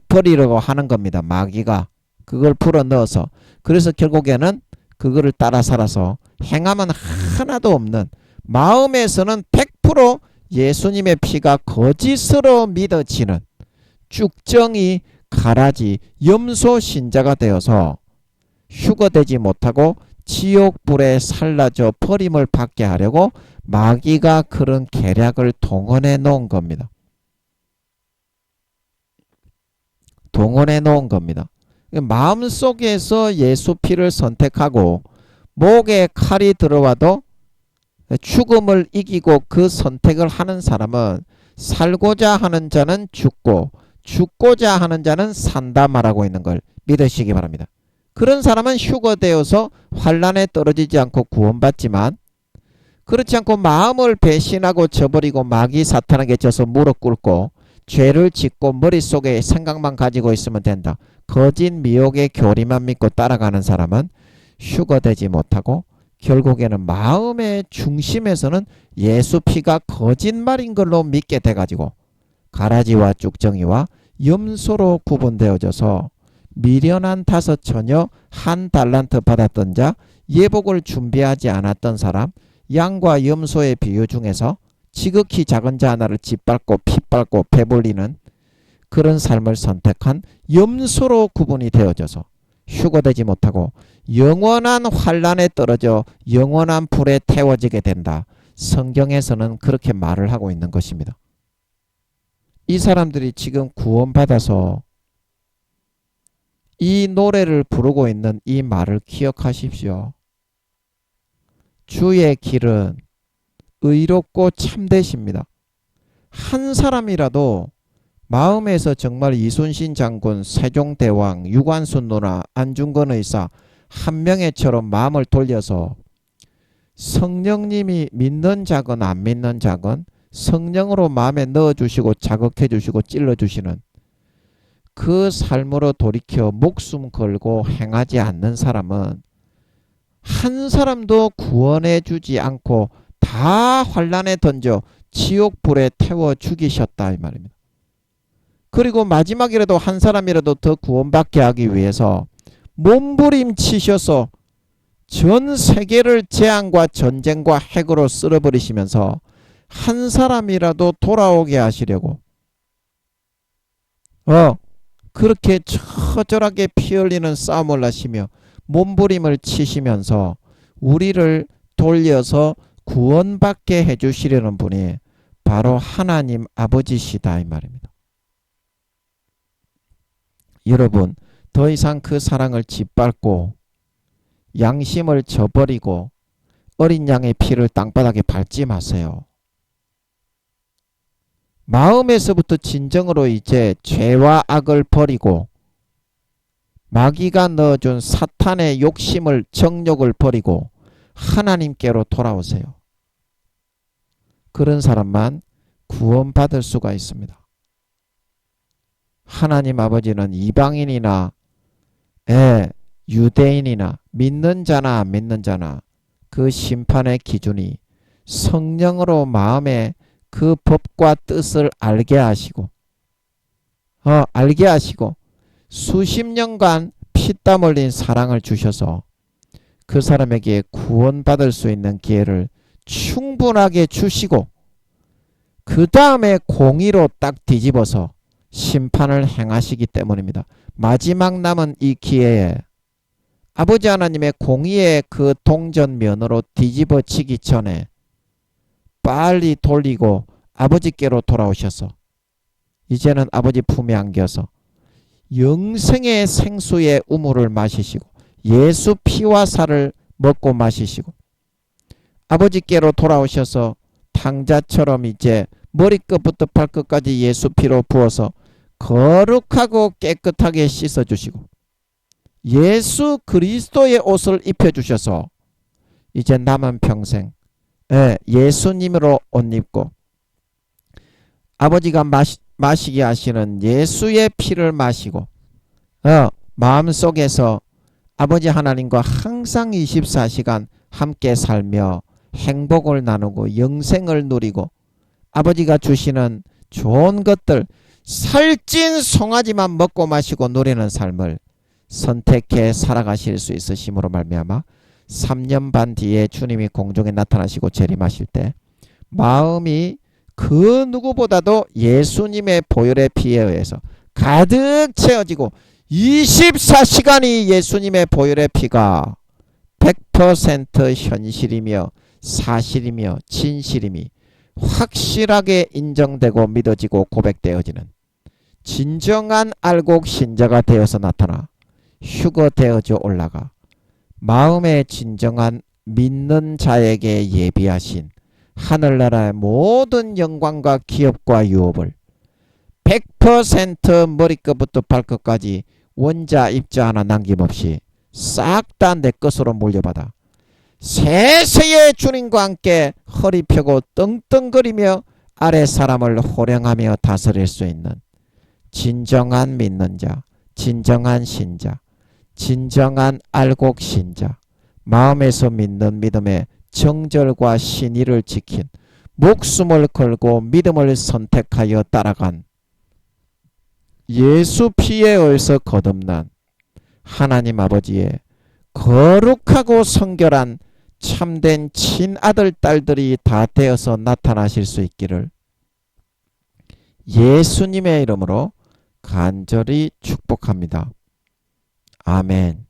버리려고 하는 겁니다. 마귀가 그걸 풀어넣어서. 그래서 결국에는 그거를 따라 살아서 행함은 하나도 없는, 마음에서는 100% 예수님의 피가 거짓으로 믿어지는 쭉정이 가라지 염소 신자가 되어서 휴거되지 못하고 지옥불에 살라져 버림을 받게 하려고 마귀가 그런 계략을 동원해 놓은 겁니다. 동원해 놓은 겁니다. 마음속에서 예수 피를 선택하고 목에 칼이 들어와도 죽음을 이기고 그 선택을 하는 사람은 살고자 하는 자는 죽고 죽고자 하는 자는 산다 말하고 있는 걸 믿으시기 바랍니다. 그런 사람은 휴거되어서 환난에 떨어지지 않고 구원받지만 그렇지 않고 마음을 배신하고 저버리고 마귀 사탄에게 져서 무릎 꿇고 죄를 짓고 머릿속에 생각만 가지고 있으면 된다. 거짓 미혹의 교리만 믿고 따라가는 사람은 휴거되지 못하고 결국에는 마음의 중심에서는 예수 피가 거짓말인 걸로 믿게 돼가지고 가라지와 쭉정이와 염소로 구분되어져서 미련한 5처녀 1달란트 받았던 자, 예복을 준비하지 않았던 사람, 양과 염소의 비유 중에서 지극히 작은 자 하나를 짓밟고 핏밟고 배불리는 그런 삶을 선택한 염소로 구분이 되어져서 휴거되지 못하고 영원한 환란에 떨어져 영원한 불에 태워지게 된다. 성경에서는 그렇게 말을 하고 있는 것입니다. 이 사람들이 지금 구원받아서 이 노래를 부르고 있는 이 말을 기억하십시오. 주의 길은 의롭고 참되십니다. 한 사람이라도 마음에서 정말 이순신 장군, 세종대왕, 유관순 누나, 안중근 의사 한 명의처럼 마음을 돌려서 성령님이 믿는 자건 안 믿는 자건 성령으로 마음에 넣어주시고 자극해주시고 찔러주시는 그 삶으로 돌이켜 목숨 걸고 행하지 않는 사람은 한 사람도 구원해 주지 않고 다 환란에 던져 지옥불에 태워 죽이셨다 이 말입니다. 그리고 마지막이라도 한 사람이라도 더 구원받게 하기 위해서 몸부림치셔서 전 세계를 재앙과 전쟁과 핵으로 쓸어버리시면서 한 사람이라도 돌아오게 하시려고 그렇게 처절하게 피 흘리는 싸움을 하시며 몸부림을 치시면서 우리를 돌려서 구원받게 해주시려는 분이 바로 하나님 아버지시다 이 말입니다. 여러분, 더 이상 그 사랑을 짓밟고 양심을 저버리고 어린 양의 피를 땅바닥에 밟지 마세요. 마음에서부터 진정으로 이제 죄와 악을 버리고 마귀가 넣어준 사탄의 욕심을 정욕을 버리고 하나님께로 돌아오세요. 그런 사람만 구원받을 수가 있습니다. 하나님 아버지는 이방인이나 유대인이나 믿는 자나 안 믿는 자나 그 심판의 기준이 성령으로 마음에 그 법과 뜻을 알게 하시고 수십 년간 피땀 흘린 사랑을 주셔서 그 사람에게 구원받을 수 있는 기회를 충분하게 주시고 그 다음에 공의로 딱 뒤집어서 심판을 행하시기 때문입니다. 마지막 남은 이 기회에 아버지 하나님의 공의의 그 동전면으로 뒤집어지기 전에 빨리 돌리고 아버지께로 돌아오셔서 이제는 아버지 품에 안겨서 영생의 생수의 우물을 마시시고 예수 피와 살을 먹고 마시시고 아버지께로 돌아오셔서 탕자처럼 이제 머리끝부터 발끝까지 예수 피로 부어서 거룩하고 깨끗하게 씻어주시고 예수 그리스도의 옷을 입혀주셔서 이제 남은 평생 예수님으로 옷 입고 아버지가 마시게 하시는 예수의 피를 마시고 마음속에서 아버지 하나님과 항상 24시간 함께 살며 행복을 나누고 영생을 누리고 아버지가 주시는 좋은 것들 살찐 송아지만 먹고 마시고 누리는 삶을 선택해 살아가실 수 있으심으로 말미암아 3년 반 뒤에 주님이 공중에 나타나시고 재림하실 때 마음이 그 누구보다도 예수님의 보혈의 피에 의해서 가득 채워지고 24시간이 예수님의 보혈의 피가 100% 현실이며 사실이며 진실임이 확실하게 인정되고 믿어지고 고백되어지는 진정한 알곡 신자가 되어서 나타나 휴거되어져 올라가 마음의 진정한 믿는 자에게 예비하신 하늘나라의 모든 영광과 기업과 유업을 100% 머리끝부터 발끝까지 원자 입자 하나 남김없이 싹 다 내 것으로 물려받아 세세의 주님과 함께 허리 펴고 떵떵거리며 아래 사람을 호령하며 다스릴 수 있는 진정한 믿는 자, 진정한 신자, 진정한 알곡 신자, 마음에서 믿는 믿음의 정절과 신의를 지킨 목숨을 걸고 믿음을 선택하여 따라간 예수 피에 의해서 거듭난 하나님 아버지의 거룩하고 성결한 참된 친아들 딸들이 다 되어서 나타나실 수 있기를 예수님의 이름으로 간절히 축복합니다. 아멘.